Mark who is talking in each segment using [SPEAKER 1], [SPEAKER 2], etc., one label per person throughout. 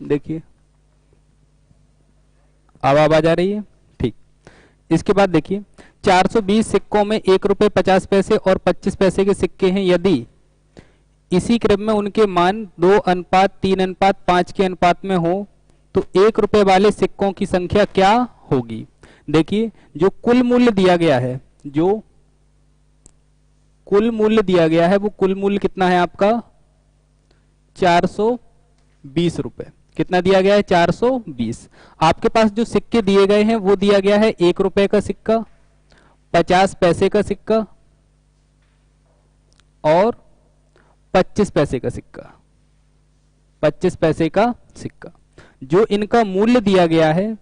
[SPEAKER 1] देखिए अब आवाज आ रही है, ठीक। इसके बाद देखिए 420 सिक्कों में 1 रुपए 50 पैसे और 25 पैसे के सिक्के हैं। यदि इसी क्रम में उनके मान 2:3:5 के अनुपात में हो तो 1 रुपए वाले सिक्कों की संख्या क्या होगी। देखिए जो कुल मूल्य दिया गया है, जो कुल मूल्य दिया गया है वो कुल मूल्य कितना है आपका 420 रुपए। कितना दिया गया है 420। आपके पास जो सिक्के दिए गए हैं वो दिया गया है 1 रुपए का सिक्का, 50 पैसे का सिक्का और 25 पैसे का सिक्का। 25 पैसे का सिक्का। जो इनका मूल्य दिया गया है,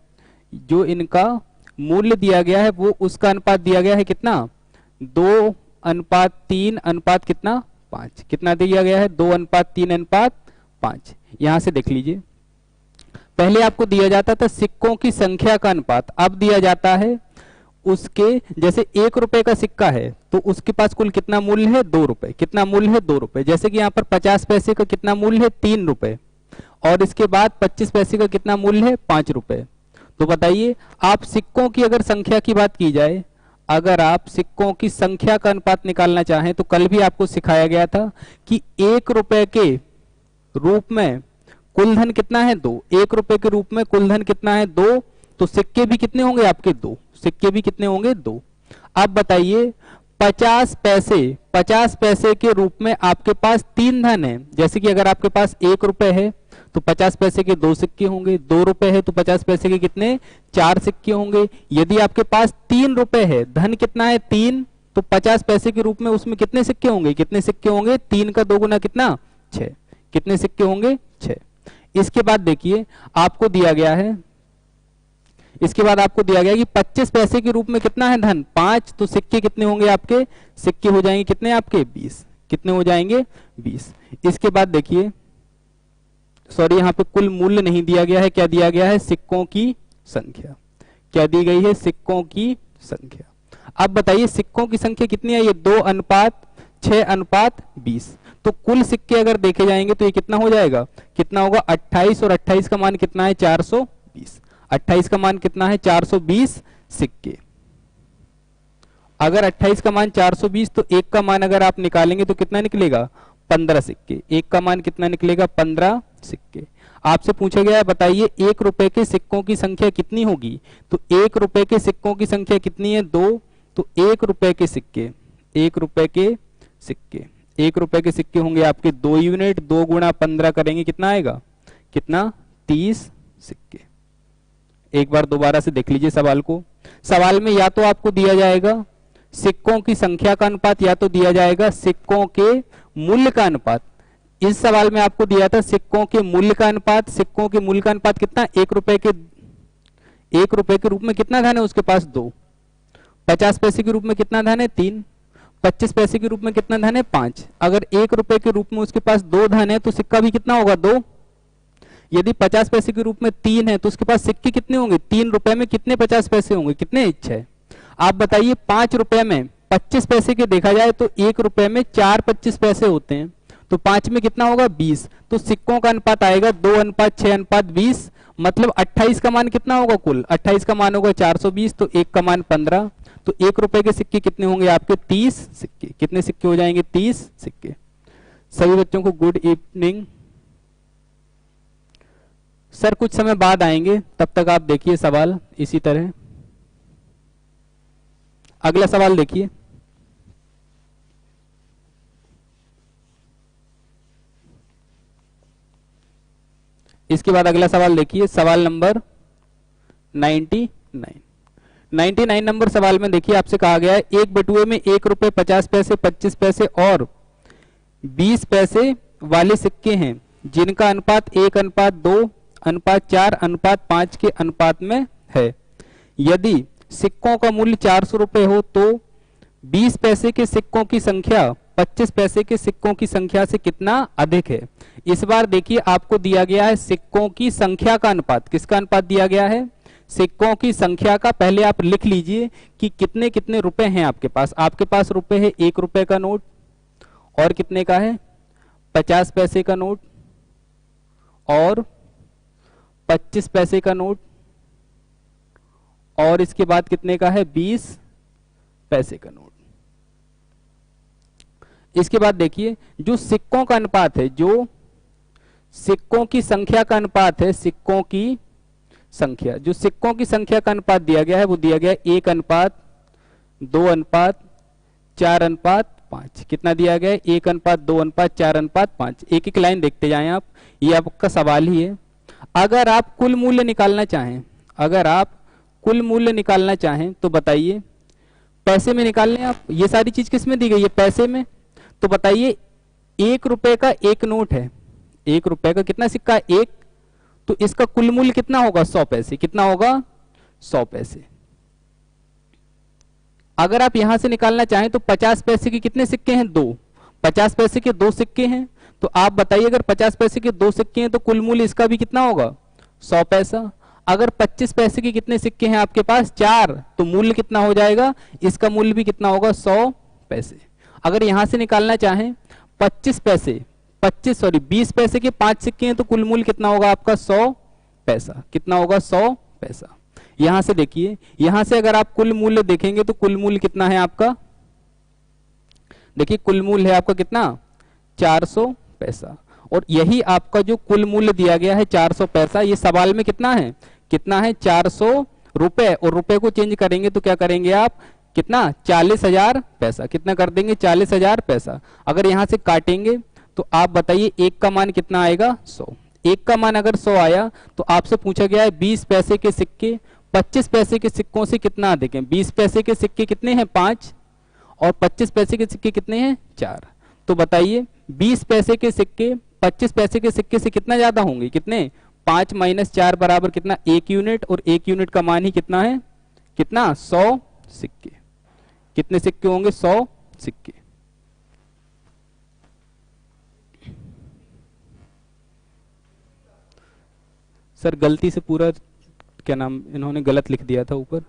[SPEAKER 1] जो इनका मूल्य दिया गया है वो उसका अनुपात दिया गया है कितना 2:3 कितना 5। कितना दिया गया है 2:3:5। यहां से देख लीजिए, पहले आपको दिया जाता था सिक्कों की संख्या का अनुपात, अब दिया जाता है उसके, जैसे 1 रुपए का सिक्का है तो उसके पास कुल कितना मूल्य है 2 रुपए। कितना मूल्य है 2 रुपए। जैसे कि यहाँ पर 50 पैसे का कितना मूल्य है 3 रुपए और इसके बाद 25 पैसे का कितना मूल्य है 5 रुपए। तो बताइए आप सिक्कों की अगर संख्या की बात की जाए, अगर आप सिक्कों की संख्या का अनुपात निकालना चाहें तो कल भी आपको सिखाया गया था कि 1 रुपए के रूप में कुल धन कितना है 2। 1 रुपए के रूप में कुल धन कितना है 2, तो सिक्के भी कितने होंगे आपके 2। सिक्के भी कितने होंगे 2। अब बताइए 50 पैसे के रूप में आपके पास 3 धन है। जैसे कि अगर आपके पास 1 रुपए है तो 50 पैसे के 2 सिक्के होंगे, 2 रुपए है तो 50 पैसे के कितने 4 सिक्के होंगे। यदि आपके पास 3 रुपए है, धन कितना है 3, तो 50 पैसे के रूप में उसमें कितने सिक्के होंगे, कितने सिक्के होंगे 3 का 2 गुना कितना 6। कितने सिक्के होंगे 6। इसके बाद देखिए आपको दिया गया है, इसके बाद आपको दिया गया कि 25 पैसे के रूप में कितना है धन 5, तो सिक्के कितने होंगे आपके, सिक्के हो जाएंगे कितने आपके 20। कितने हो जाएंगे 20। इसके बाद देखिए, सॉरी यहां पे कुल मूल्य नहीं दिया गया है, क्या दिया गया है सिक्कों की संख्या। क्या दी गई है सिक्कों की संख्या। अब बताइए सिक्कों की संख्या कितनी है, ये 2:6:20। तो कुल सिक्के अगर देखे जाएंगे तो ये कितना हो जाएगा, कितना होगा 28 और 28 का मान कितना है 420। 28 का मान कितना है 420 सिक्के। अगर 28 का मान 420 तो 1 का मान अगर आप निकालेंगे तो कितना निकलेगा 15 सिक्के। 1 का मान कितना निकलेगा 15 सिक्के। आपसे पूछा गया है बताइए 1 रुपए के सिक्कों की संख्या कितनी होगी, तो 1 रुपए के सिक्कों की संख्या कितनी है 2, तो 1 रुपए के सिक्के, 1 रुपए के सिक्के, 1 रुपए के सिक्के होंगे आपके 2 यूनिट, 2 गुणा 15 करेंगे कितना आएगा, कितना 30 सिक्के। एक बार दोबारा से देख लीजिए सवाल को। सवाल में या तो आपको दिया जाएगा सिक्कों की संख्या का अनुपात या तो दिया जाएगा सिक्कों के मूल्य का अनुपात। इस सवाल में आपको दिया था सिक्कों के मूल्य का अनुपात। सिक्कों के मूल्य का अनुपात कितना, 1 रुपए के रूप में कितना धन है उसके पास 2, 50 पैसे के रूप में कितना धन है 3, 25 पैसे के रूप में कितना धन है 5। अगर 1 रुपए के रूप में उसके पास 2 धन है तो सिक्का भी कितना होगा 2। यदि 50 पैसे के रूप में 3 है तो उसके पास सिक्के कितने होंगे, 3 रुपए में कितने 50 पैसे होंगे, कितने 6। आप बताइए 5 रुपए में 25 पैसे के देखा जाए तो 1 रुपए में 4 25 पैसे होते हैं, तो 5 में कितना होगा 20। तो सिक्कों का अनुपात आएगा 2:6:20। मतलब 28 का मान कितना होगा, कुल 28 का मान होगा 420, तो 1 का मान 15। तो 1 रुपए के सिक्के कितने होंगे आपके 30 सिक्के। कितने सिक्के हो जाएंगे 30 सिक्के। सभी बच्चों को गुड इवनिंग। सर कुछ समय बाद आएंगे, तब तक आप देखिए सवाल इसी तरह। अगला सवाल देखिए, इसके बाद अगला सवाल देखिए, सवाल नंबर 99 नंबर सवाल में देखिए आपसे कहा गया है 1 बटुए में 1 रुपए 50 पैसे 25 पैसे और 20 पैसे वाले सिक्के हैं जिनका अनुपात 1:2:4:5 के अनुपात में है। यदि सिक्कों का मूल्य 400 रुपए हो तो 20 पैसे के सिक्कों की संख्या 25 पैसे के सिक्कों की संख्या से कितना अधिक है। इस बार देखिए आपको दिया गया है सिक्कों की संख्या का अनुपात। किसका अनुपात दिया गया है, सिक्कों की संख्या का। पहले आप लिख लीजिए कि कितने कितने रुपए हैं आपके पास। आपके पास रुपए है 1 रुपए का नोट और कितने का है 50 पैसे का नोट और 25 पैसे का नोट, और इसके बाद कितने का है 20 पैसे का नोट। इसके बाद देखिए जो सिक्कों का अनुपात है, जो सिक्कों की संख्या का अनुपात है, सिक्कों की संख्या, जो सिक्कों की संख्या का अनुपात दिया गया है वो दिया गया है 1:2:4:5। कितना दिया गया है 1:2:4:5। एक एक लाइन देखते जाएं आप, ये आपका सवाल ही है। अगर आप कुल मूल्य निकालना चाहें, अगर आप कुल मूल्य निकालना चाहें तो बताइए, पैसे में निकाल लें आप। ये सारी चीज किस में दी गई है, पैसे में। तो बताइए 1 रुपए का एक नोट है, 1 रुपए का कितना सिक्का है, एक, तो इसका कुल मूल्य कितना होगा 100 पैसे। कितना होगा 100 पैसे। अगर आप यहां से निकालना चाहें तो 50 पैसे के कितने सिक्के हैं, 2। 50 पैसे के 2 सिक्के हैं, तो आप बताइए अगर 50 पैसे के 2 सिक्के हैं तो कुल मूल्य इसका भी कितना होगा 100 पैसा। अगर 25 पैसे के कितने सिक्के हैं आपके पास, 4, तो मूल्य कितना हो जाएगा, इसका मूल्य भी कितना होगा 100 पैसे। अगर यहां से निकालना चाहें 20 पैसे के 5 सिक्के हैं तो कुल मूल्य कितना होगा आपका 100 पैसा। कितना होगा 100 पैसा। यहां से देखिए, यहां से अगर आप कुल मूल्य देखेंगे तो कुल मूल्य कितना है आपका, देखिए कुल मूल्य है आपका कितना 400 पैसा। और यही आपका जो कुल मूल्य दिया गया है 400 पैसा, ये सवाल में कितना है 400 रुपए, और रुपए को चेंज करेंगे तो क्या करेंगे आप, कितना 40,000 पैसा। कितना कर देंगे 40,000 पैसा। अगर यहां से काटेंगे तो आप बताइए 1 का मान कितना आएगा 100। 1 का मान अगर 100 आया तो आपसे पूछा गया है 20 पैसे के सिक्के 25 पैसे के सिक्कों से कितना अधिक है। 20 पैसे के सिक्के कितने हैं 5, और 25 पैसे के सिक्के कितने हैं 4। तो बताइए 20 पैसे के सिक्के 25 पैसे के सिक्के से कितना ज्यादा होंगे, कितने 5 - 4 बराबर कितना 1 यूनिट, और 1 यूनिट का मान ही कितना है, कितना 100 सिक्के। कितने सिक्के होंगे 100 सिक्के। सर गलती से पूरा क्या नाम इन्होंने गलत लिख दिया था ऊपर।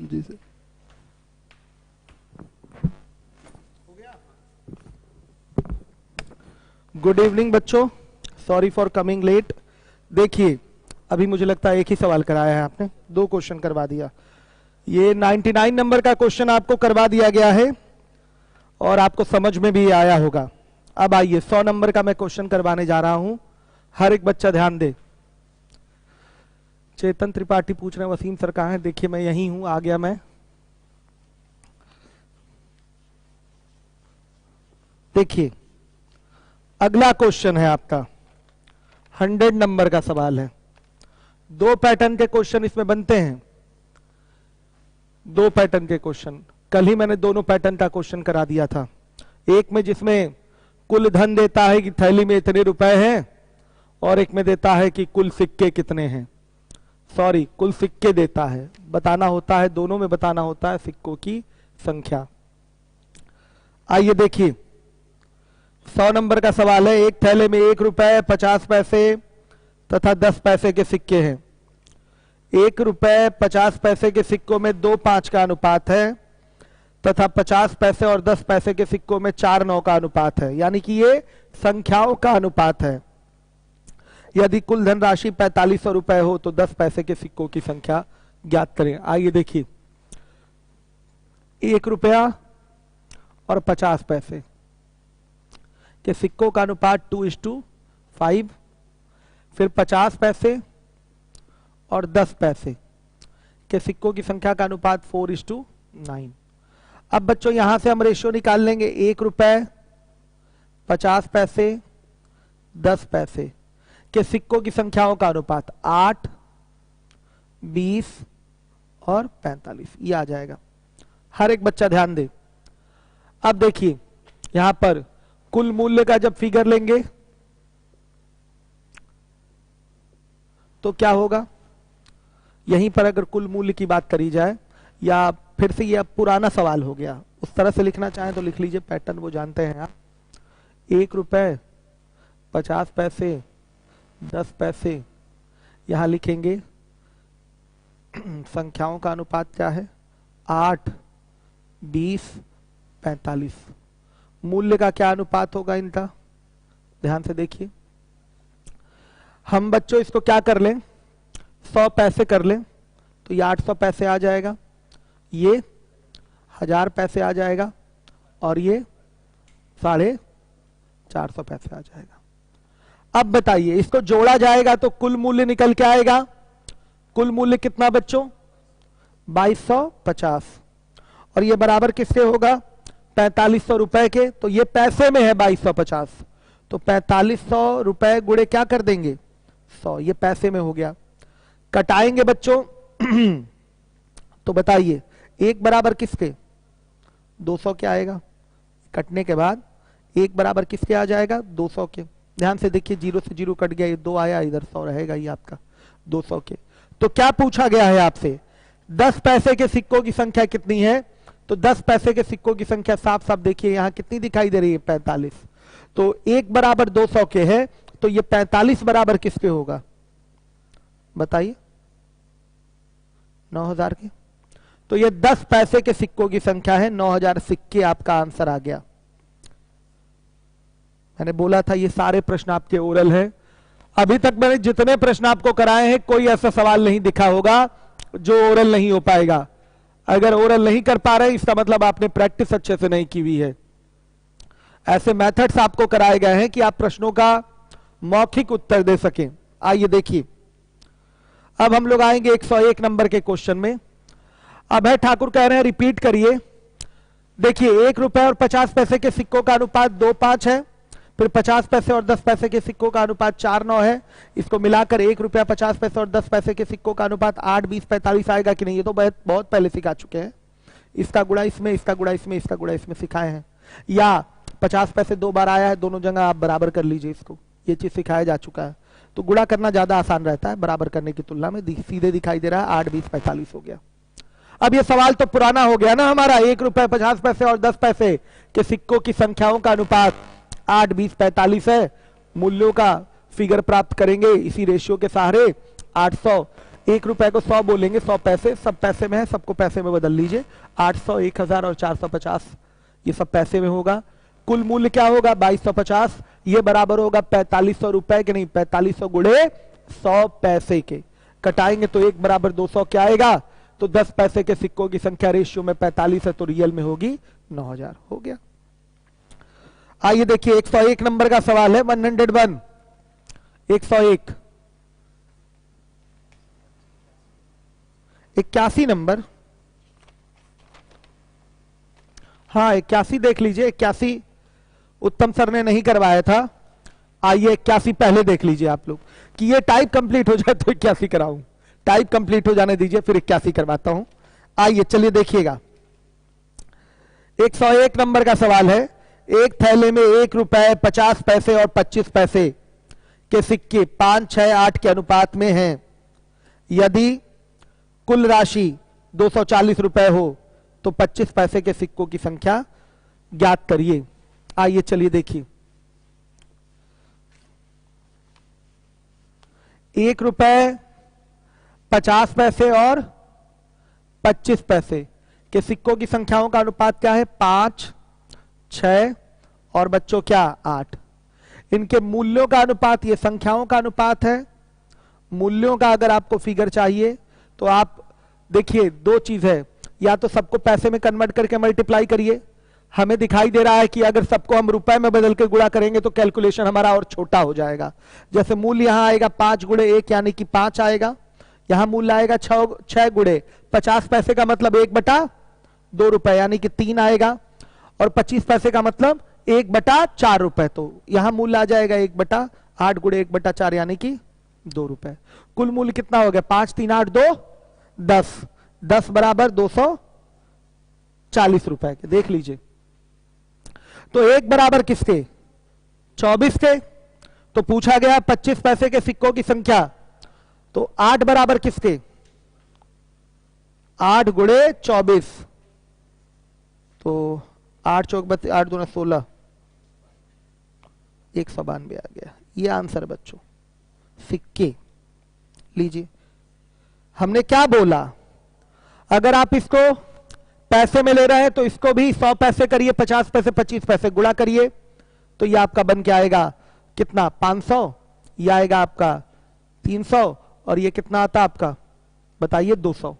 [SPEAKER 1] जी सर।
[SPEAKER 2] गुड इवनिंग बच्चों, सॉरी फॉर कमिंग लेट। देखिए अभी मुझे लगता है एक ही सवाल कराया है आपने, 2 क्वेश्चन करवा दिया। ये 99 नंबर का क्वेश्चन आपको करवा दिया गया है और आपको समझ में भी आया होगा। अब आइए 100 नंबर का मैं क्वेश्चन करवाने जा रहा हूं, हर एक बच्चा ध्यान दे। चेतन त्रिपाठी पूछ रहे हैं वसीम सर कहां है, देखिए मैं यहीं हूं, आ गया मैं। देखिए अगला क्वेश्चन है आपका 100 नंबर का सवाल है। 2 पैटर्न के क्वेश्चन इसमें बनते हैं, 2 पैटर्न के क्वेश्चन। कल ही मैंने दोनों पैटर्न का क्वेश्चन करा दिया था। एक में जिसमें कुल धन देता है कि थैली में इतने रुपए हैं, और एक में देता है कि कुल सिक्के कितने हैं, सॉरी कुल सिक्के देता है, बताना होता है, दोनों में बताना होता है सिक्कों की संख्या। आइए देखिए 100 नंबर का सवाल है। एक थैले में 1 रुपए 50 पैसे तथा 10 पैसे के सिक्के हैं। 1 रुपए 50 पैसे के सिक्कों में 2:5 का अनुपात है तथा 50 पैसे और 10 पैसे के सिक्कों में 4:9 का अनुपात है, यानी कि ये संख्याओं का अनुपात है। यदि कुल धनराशि 4500 रुपए हो तो 10 पैसे के सिक्कों की संख्या ज्ञात करें। आइए देखिए 1 रुपया और 50 पैसे के सिक्कों का अनुपात 2:5, फिर 50 पैसे और 10 पैसे के सिक्कों की संख्या का अनुपात 4:9। अब बच्चों यहां से हम रेशियो निकाल लेंगे। 1 रुपए 50 पैसे 10 पैसे के सिक्कों की संख्याओं का अनुपात 8, 20 और 45, ये आ जाएगा। हर एक बच्चा ध्यान दे। अब देखिए यहां पर कुल मूल्य का जब फिगर लेंगे तो क्या होगा, यहीं पर अगर कुल मूल्य की बात करी जाए, या फिर से ये अब पुराना सवाल हो गया, उस तरह से लिखना चाहें तो लिख लीजिए, पैटर्न वो जानते हैं आप। 1 रुपए 50 पैसे 10 पैसे, यहां लिखेंगे संख्याओं का अनुपात क्या है 8, 20, 45। मूल्य का क्या अनुपात होगा इनका, ध्यान से देखिए। हम बच्चों इसको क्या कर लें, 100 पैसे कर लें, तो ये 800 पैसे आ जाएगा, ये 1000 पैसे आ जाएगा, और ये 450 पैसे आ जाएगा। अब बताइए इसको जोड़ा जाएगा तो कुल मूल्य निकल के आएगा। कुल मूल्य कितना बच्चों, 2250, और ये बराबर किससे होगा, 4500 रुपए के। तो ये पैसे में है 2250, तो 4500 रुपए गुणे क्या कर देंगे 100, ये पैसे में हो गया। कटाएंगे बच्चों तो बताइए एक बराबर किसके, 200 के आएगा। कटने के बाद एक बराबर किसके आ जाएगा, 200 के। ध्यान से देखिए, 0 से 0 कट गया, ये 2 आया, इधर 100 रहेगा, ये आपका 200 के। तो क्या पूछा गया है आपसे, 10 पैसे के सिक्कों की संख्या कितनी है, तो 10 पैसे के सिक्कों की संख्या साफ साफ देखिए यहां कितनी दिखाई दे रही है, 45। तो एक बराबर 200 के है, तो ये 45 बराबर किसके होगा बताइए, 9000 के। तो ये 10 पैसे के सिक्कों की संख्या है, 9000 सिक्के आपका आंसर आ गया। मैंने बोला था ये सारे प्रश्न आपके ओरल हैं। अभी तक मैंने जितने प्रश्न आपको कराए हैं कोई ऐसा सवाल नहीं दिखा होगा जो ओरल नहीं हो पाएगा। अगर ओरल नहीं कर पा रहे इसका मतलब आपने प्रैक्टिस अच्छे से नहीं की हुई है। ऐसे मेथड्स आपको कराए गए हैं कि आप प्रश्नों का मौखिक उत्तर दे सकें। आइए देखिए, अब हम लोग आएंगे 101 नंबर के क्वेश्चन में। अभय ठाकुर कह रहे हैं रिपीट करिए। देखिए 1 रुपए और 50 पैसे के सिक्कों का अनुपात 2:5 है, फिर 50 पैसे और 10 पैसे के सिक्कों का अनुपात 4:9 है। इसको मिलाकर 1 रुपया 50 पैसे और 10 पैसे के सिक्कों का अनुपात 8, 20, 45 आएगा कि नहीं, ये तो बहुत पहले सिखा चुके हैं। इसका गुणा इसमें, इसका गुणा इसमें, इसका गुणा इसमें सिखाए हैं। या 50 पैसे 2 बार आया है, दोनों जगह आप बराबर कर लीजिए इसको, ये चीज सिखाया जा चुका है। तो गुणा करना ज्यादा आसान रहता है बराबर करने की तुलना में। सीधे दिखाई दे रहा है 8, 20, 45 हो गया। अब ये सवाल तो पुराना हो गया ना हमारा, 1 रुपए 50 पैसे और 10 पैसे के सिक्कों की संख्याओं का अनुपात 8, 20, 45 है। मूल्यों का फिगर प्राप्त करेंगे इसी रेशियो के सहारे। 800, 1 रुपए को 100 बोलेंगे, 100 पैसे, सब पैसे में है, सबको पैसे में बदल लीजिए। 800, 1000 और 450 ये सब पैसे में होगा। कुल मूल्य क्या होगा 2250, ये बराबर होगा 4500 रुपए के, नहीं 4500 गुणे 100 पैसे के। कटाएंगे तो 1 बराबर 200 क्या आएगा, तो 10 पैसे के सिक्कों की संख्या रेशियो में 45 है, तो रियल में होगी 9000 हो गया। आइए देखिए 101 नंबर का सवाल है, 101, 101, 81 नंबर, हाँ 81 देख लीजिए। 81 उत्तम सर ने नहीं करवाया था। आइए 81 पहले देख लीजिए आप लोग, कि ये टाइप कंप्लीट हो जाए तो 81 कराऊं। टाइप कंप्लीट हो जाने दीजिए फिर 81 करवाता हूं। आइए चलिए देखिएगा, 101 नंबर का सवाल है। एक थैले में 1 रुपए 50 पैसे और 25 पैसे के सिक्के 5, 6, 8 के अनुपात में हैं। यदि कुल राशि 240 रुपए हो तो 25 पैसे के सिक्कों की संख्या ज्ञात करिए। आइए चलिए देखिए, 1 रुपए 50 पैसे और 25 पैसे के सिक्कों की संख्याओं का अनुपात क्या है, 5, 6 और बच्चों क्या 8। इनके मूल्यों का अनुपात, ये संख्याओं का अनुपात है। मूल्यों का अगर आपको फिगर चाहिए तो आप देखिए 2 चीज है, या तो सबको पैसे में कन्वर्ट करके मल्टीप्लाई करिए। हमें दिखाई दे रहा है कि अगर सबको हम रुपए में बदल के गुणा करेंगे तो कैलकुलेशन हमारा और छोटा हो जाएगा। जैसे मूल्य यहां आएगा 5 गुणे 1 यानी कि 5 आएगा। यहां मूल्य आएगा 6 गुणे 50 पैसे का मतलब 1/2 रुपए यानी कि 3 आएगा, और 25 पैसे का मतलब 1/4 रुपए। तो यहां मूल्य आ जाएगा 1/8 गुणे 1/4 यानी कि 2 रुपए। कुल मूल्य कितना हो गया, 5, 3, 8, 2, 10। 10 बराबर 240 रुपए के। देख लीजिए, तो 1 बराबर किसके, 24 के। तो पूछा गया 25 पैसे के सिक्कों की संख्या, तो 8 बराबर किसके, 8 गुणे 24, तो 8 चौक 32, 8 दूना 16, 192 आ गया। ये आंसर बच्चों सिक्के। लीजिए, हमने क्या बोला, अगर आप इसको पैसे में ले रहे हैं तो इसको भी 100 पैसे करिए, 50 पैसे 25 पैसे गुणा करिए, तो ये आपका बन के आएगा कितना 500, ये आएगा आपका 300 और ये कितना आता आपका बताइए 200।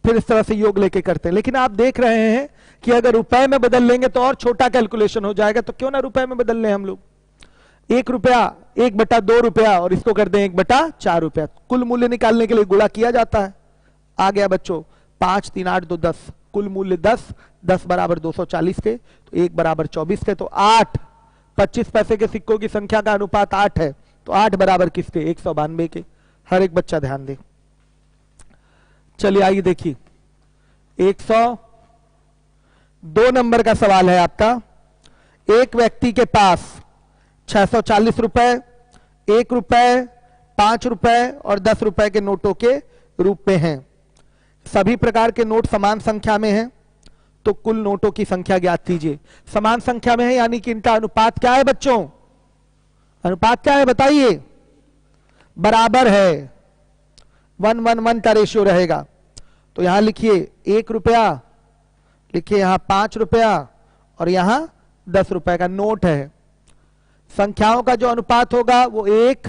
[SPEAKER 2] फिर इस तरह से योग लेके करते हैं। लेकिन आप देख रहे हैं कि अगर रुपए में बदल लेंगे तो और छोटा कैलकुलेशन हो जाएगा, तो क्यों ना रुपए में बदल लें हम लोग। 1 रुपया 1/2 रुपया और इसको कर दें 1/4 रुपया। कुल मूल्य निकालने के लिए गुणा किया जाता है। आ गया बच्चों 5 3 8 2 10, कुल मूल्य 10, 10 बराबर 240 के, तो 1 बराबर 24 के, तो 8 25 पैसे के सिक्कों की संख्या का अनुपात 8 है, तो 8 बराबर किसके 192 के। हर एक बच्चा ध्यान दे। चलिए आइए देखिए 102 नंबर का सवाल है आपका। एक व्यक्ति के पास 640 रुपए, 1 रुपए, 5 रुपए और 10 रुपए के नोटों के रूप में हैं। सभी प्रकार के नोट समान संख्या में हैं, तो कुल नोटों की संख्या ज्ञात कीजिए। समान संख्या में है यानी कि इनका अनुपात क्या है बच्चों? अनुपात क्या है बताइए? बराबर है, 1:1 का रेशियो रहेगा। तो यहां लिखिए 1 रुपया, लिखिए यहां 5 रुपया और यहां 10 रुपए का नोट है। संख्याओं का जो अनुपात होगा वो 1,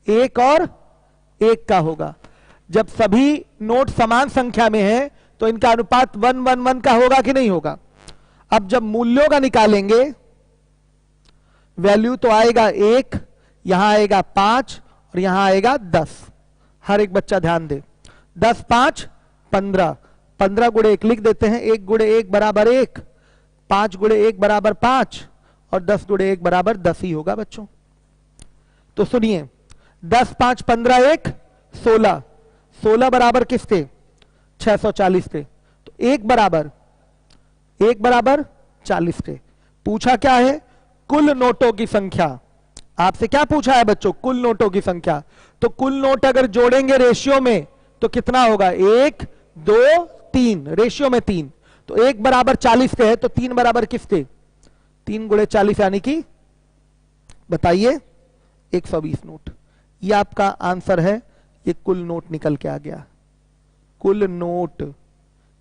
[SPEAKER 2] 1 और 1 का होगा। जब सभी नोट समान संख्या में है तो इनका अनुपात 1:1 का होगा कि नहीं होगा? अब जब मूल्यों का निकालेंगे वैल्यू तो आएगा 1, यहां आएगा 5 और यहां आएगा 10। हर एक बच्चा ध्यान दे। 10 5 15, 15 गुणे 1 लिख देते हैं। 1 गुणे 1 बराबर 1, 5 गुणे 1 बराबर 5 और 10 गुणे 1 बराबर 10 ही होगा बच्चों। तो सुनिए 10 5 15 1 16, 16 बराबर किसके 640 के, तो 1 बराबर 40 के। पूछा क्या है? कुल नोटों की संख्या। आपसे क्या पूछा है बच्चों? कुल नोटों की संख्या। तो कुल नोट अगर जोड़ेंगे रेशियो में तो कितना होगा? 1 2 3, रेशियो में 3। तो 1 बराबर 40 के है, तो 3 बराबर किसके? 3 गुणे 40 यानी कि बताइए 120 नोट। ये आपका आंसर है। ये कुल नोट निकल के आ गया। कुल नोट,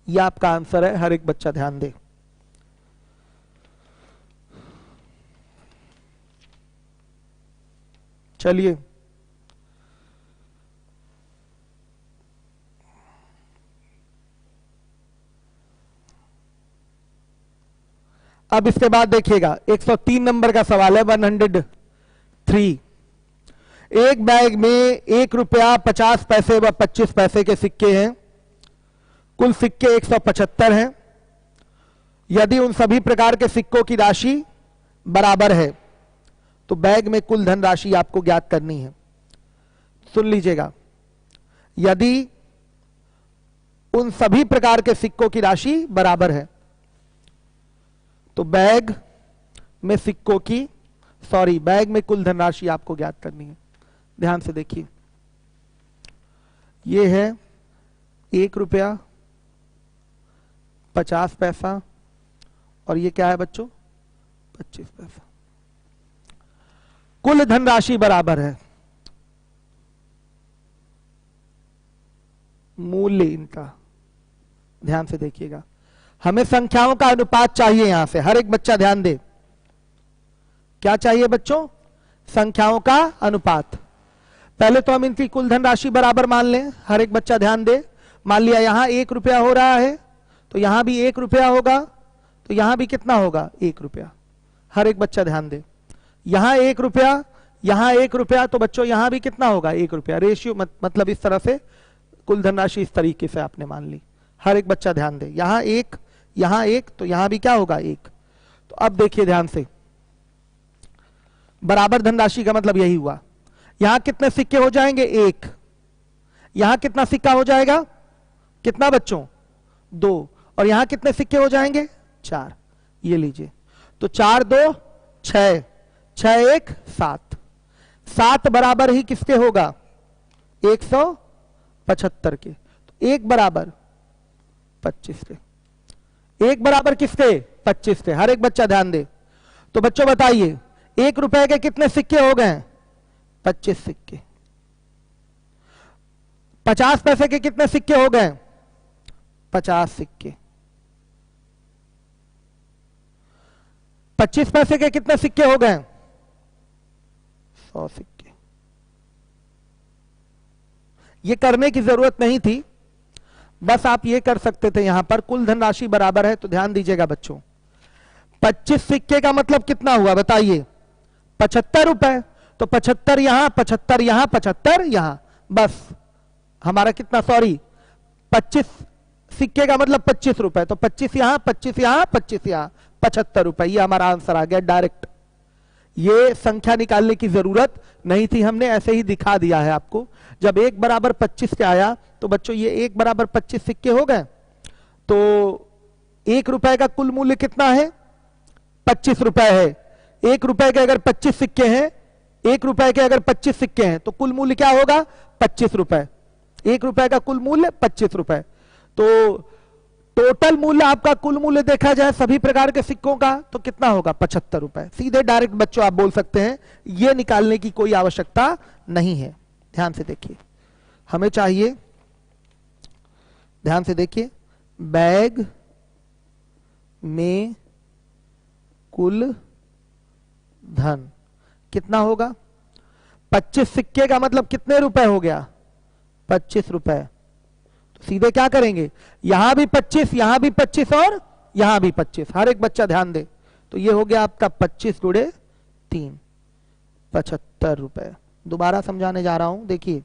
[SPEAKER 2] ये आपका आंसर है। हर एक बच्चा ध्यान दे। चलिए अब इसके बाद देखिएगा 103 नंबर का सवाल है। 103। एक बैग में 1 रुपया 50 पैसे व 25 पैसे के सिक्के हैं। कुल सिक्के 175 हैं। यदि उन सभी प्रकार के सिक्कों की राशि बराबर है तो बैग में कुल धनराशि आपको ज्ञात करनी है। सुन लीजिएगा, यदि उन सभी प्रकार के सिक्कों की राशि बराबर है तो बैग में सिक्कों की बैग में कुल धनराशि आपको ज्ञात करनी है। ध्यान से देखिए, ये है 1 रुपया 50 पैसा और ये क्या है बच्चों 25 पैसा। कुल धनराशि बराबर है। मूल्य इनका ध्यान से देखिएगा। हमें संख्याओं का अनुपात चाहिए। यहां से हर एक बच्चा ध्यान दे। क्या चाहिए बच्चों? संख्याओं का अनुपात। पहले तो हम इनकी कुल धनराशि बराबर मान लें। हर एक बच्चा ध्यान दे। मान लिया यहां 1 रुपया हो रहा है तो यहां भी 1 रुपया होगा, तो यहां भी कितना होगा 1 रुपया। हर एक बच्चा ध्यान दे। यहां 1 रुपया, यहां 1 रुपया, तो बच्चों यहां भी कितना होगा 1 रुपया। रेशियो मतलब इस तरह से कुल धनराशि इस तरीके से आपने मान ली। हर एक बच्चा ध्यान दे। यहां 1, यहां 1, तो यहां भी क्या होगा 1। तो अब देखिए ध्यान से, बराबर धनराशि का मतलब यही हुआ। यहां कितने सिक्के हो जाएंगे 1, यहां कितना सिक्का हो जाएगा कितना बच्चों 2, और यहां कितने सिक्के हो जाएंगे 4। ये लीजिए, तो 4 2 6, 6 1 7, 7 बराबर ही किसके होगा 175 के। तो 1 बराबर 25 के। 1 बराबर किसके 25 के। हर एक बच्चा ध्यान दे। तो बच्चों बताइए 1 रुपए के कितने सिक्के हो गए 25 सिक्के। 50 पैसे के कितने सिक्के हो गए 50 सिक्के। 25 पैसे के कितने सिक्के हो गए 100 सिक्के। ये करने की जरूरत नहीं थी, बस आप ये कर सकते थे। यहां पर कुल धनराशि बराबर है, तो ध्यान दीजिएगा बच्चों, 25 सिक्के का मतलब कितना हुआ बताइए, 75 रुपए। तो 75 यहां, 75 यहां, 75 यहां, बस हमारा कितना, सॉरी 25 सिक्के का मतलब 25 रुपए, तो 25 यहां, 25 यहां, 25 यहां, 75 रुपए। ये हमारा आंसर आ गया डायरेक्ट। ये संख्या निकालने की जरूरत नहीं थी, हमने ऐसे ही दिखा दिया है आपको। जब 1 बराबर 25 के आया तो बच्चों ये 1 बराबर 25 सिक्के हो गए। तो 1 रुपए का कुल मूल्य कितना है, 25 रुपए है। 1 रुपए के अगर 25 सिक्के हैं, 1 रुपए के अगर 25 सिक्के हैं तो कुल मूल्य क्या होगा, 25 रुपए। 1 रुपए का कुल मूल्य 25 रुपए। तो टोटल मूल्य आपका, कुल मूल्य देखा जाए सभी प्रकार के सिक्कों का, तो कितना होगा, 75 रुपए। सीधे डायरेक्ट बच्चों आप बोल सकते हैं, यह निकालने की कोई आवश्यकता नहीं है। ध्यान से देखिए, हमें चाहिए, ध्यान से देखिए, बैग में कुल धन कितना होगा, 25 सिक्के का मतलब कितने रुपए हो गया, 25 रुपए। तो सीधे क्या करेंगे, यहां भी 25, यहां भी 25 और यहां भी 25। हर एक बच्चा ध्यान दे, तो ये हो गया आपका 25 गुणे 3, 75 रुपए। दोबारा समझाने जा रहा हूं, देखिए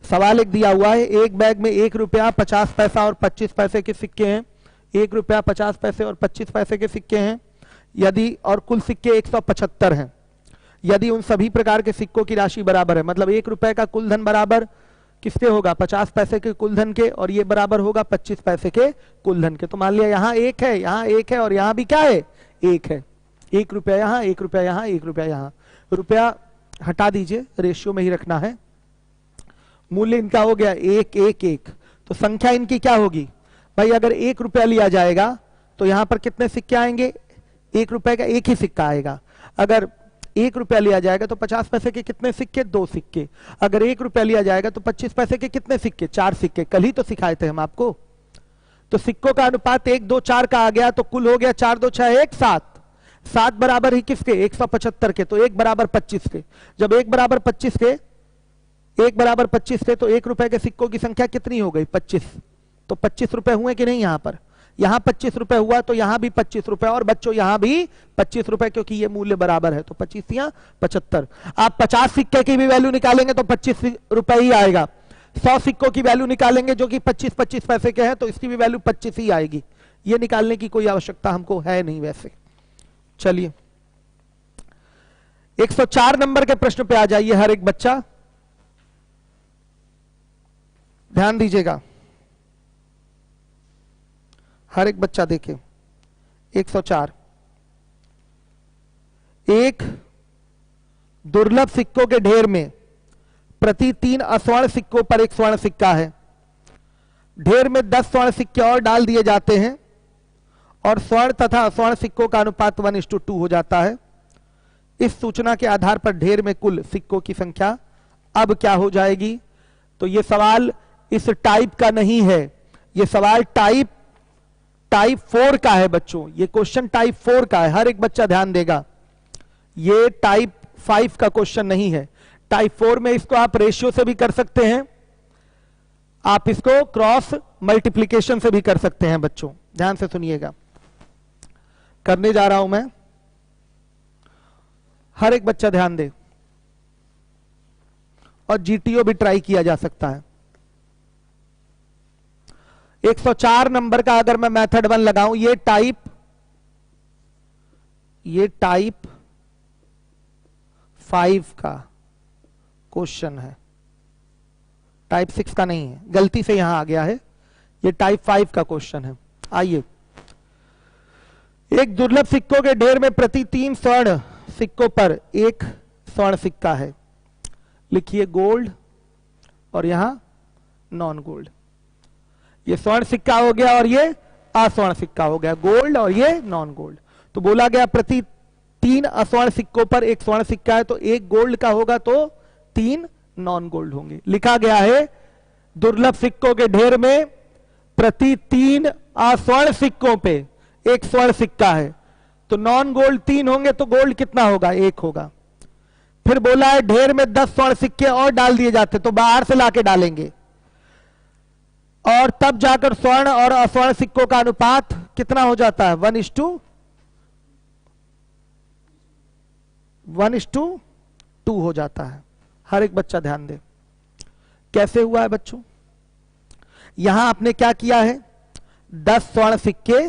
[SPEAKER 2] सवाल एक दिया हुआ है, एक बैग में 1 रुपया 50 पैसा और 25 पैसे के सिक्के हैं। 1 रुपया 50 पैसे और 25 पैसे के सिक्के हैं यदि, और कुल सिक्के 175 हैं। यदि उन सभी प्रकार के सिक्कों की राशि बराबर है, मतलब 1 रुपए का कुल धन बराबर किसके होगा, 50 पैसे के कुल धन के, और ये बराबर होगा 25 पैसे के कुल धन के। तो मान लिया यहाँ 1 है, यहाँ 1 है, और यहाँ भी क्या है, 1 है। 1 रुपया यहाँ, 1 रुपया यहाँ, 1 रुपया यहाँ। रुपया हटा दीजिए, रेशियो में ही रखना है। मूल्य इनका हो गया 1 1 1। तो संख्या इनकी क्या होगी भाई, अगर 1 रुपया लिया जाएगा तो यहां पर कितने सिक्के आएंगे, 1 रुपए का 1 ही सिक्का आएगा। अगर 1 रुपया लिया जाएगा तो 50 पैसे के कितने सिक्के, 2 सिक्के। अगर 1 रुपया लिया जाएगा तो 25 पैसे के कितने सिक्के, 4 सिक्के। कल ही तो सिखाए थे हम आपको। तो सिक्कों का अनुपात 1 2 4 का आ गया, तो कुल हो गया 4 2 6 1 7। 7 बराबर ही किसके, 175 के, तो 1 बराबर 25 के। जब 1 बराबर 25 के, 1 बराबर 25 थे, तो 1 रुपए के सिक्कों की संख्या कितनी हो गई, 25। तो 25 रुपए हुए कि नहीं, यहां पर, यहां 25 रुपए हुआ, तो यहां भी 25 रुपए, और बच्चों यहां भी 25 रुपए, क्योंकि ये मूल्य बराबर है। तो 25 या 75। आप 50 सिक्के की भी वैल्यू निकालेंगे तो 25 रुपए ही आएगा। 100 सिक्कों की वैल्यू निकालेंगे जो कि 25-25 पैसे के हैं, तो इसकी भी वैल्यू 25 ही आएगी। ये निकालने की कोई आवश्यकता हमको है नहीं वैसे। चलिए 104 नंबर के प्रश्न पे आ जाइए हर एक बच्चा, ध्यान दीजिएगा, हर एक बच्चा देखे। 104, एक दुर्लभ सिक्कों के ढेर में प्रति 3 असवर्ण सिक्कों पर 1 स्वर्ण सिक्का है। ढेर में 10 स्वर्ण सिक्के और डाल दिए जाते हैं और स्वर्ण तथा असवर्ण सिक्कों का अनुपात 1:2 हो जाता है। इस सूचना के आधार पर ढेर में कुल सिक्कों की संख्या अब क्या हो जाएगी। तो यह सवाल इस टाइप का नहीं है, यह सवाल टाइप 4 का है बच्चों। ये क्वेश्चन टाइप 4 का है, हर एक बच्चा ध्यान देगा। ये टाइप 5 का क्वेश्चन नहीं है। टाइप 4 में इसको आप रेशियो से भी कर सकते हैं, आप इसको क्रॉस मल्टीप्लीकेशन से भी कर सकते हैं। बच्चों ध्यान से सुनिएगा, करने जा रहा हूं मैं, हर एक बच्चा ध्यान दे। और जीटीओ भी ट्राई किया जा सकता है। 104 नंबर का अगर मैं मेथड 1 लगाऊं, ये टाइप 5 का क्वेश्चन है, टाइप 6 का नहीं है, गलती से यहां आ गया है। ये टाइप 5 का क्वेश्चन है। आइए, एक दुर्लभ सिक्कों के ढेर में प्रति 3 स्वर्ण सिक्कों पर 1 स्वर्ण सिक्का है। लिखिए गोल्ड और यहां नॉन गोल्ड। ये स्वर्ण सिक्का हो गया और ये असवर्ण सिक्का हो गया, गोल्ड और ये नॉन गोल्ड। तो बोला गया प्रति 3 असवर्ण सिक्कों पर 1 स्वर्ण सिक्का है, तो 1 गोल्ड का होगा तो 3 नॉन गोल्ड होंगे। लिखा गया है दुर्लभ सिक्कों के ढेर में प्रति 3 असवर्ण सिक्कों पे 1 स्वर्ण सिक्का है, तो नॉन गोल्ड 3 होंगे, तो गोल्ड कितना होगा, 1 होगा। फिर बोला है ढेर में 10 स्वर्ण सिक्के और डाल दिए जाते, तो बाहर से लाके डालेंगे, और तब जाकर स्वर्ण और अस्वर्ण सिक्कों का अनुपात कितना हो जाता है? 1:2 हो जाता है। हर एक बच्चा ध्यान दे कैसे हुआ है बच्चों। यहां आपने क्या किया है? 10 स्वर्ण सिक्के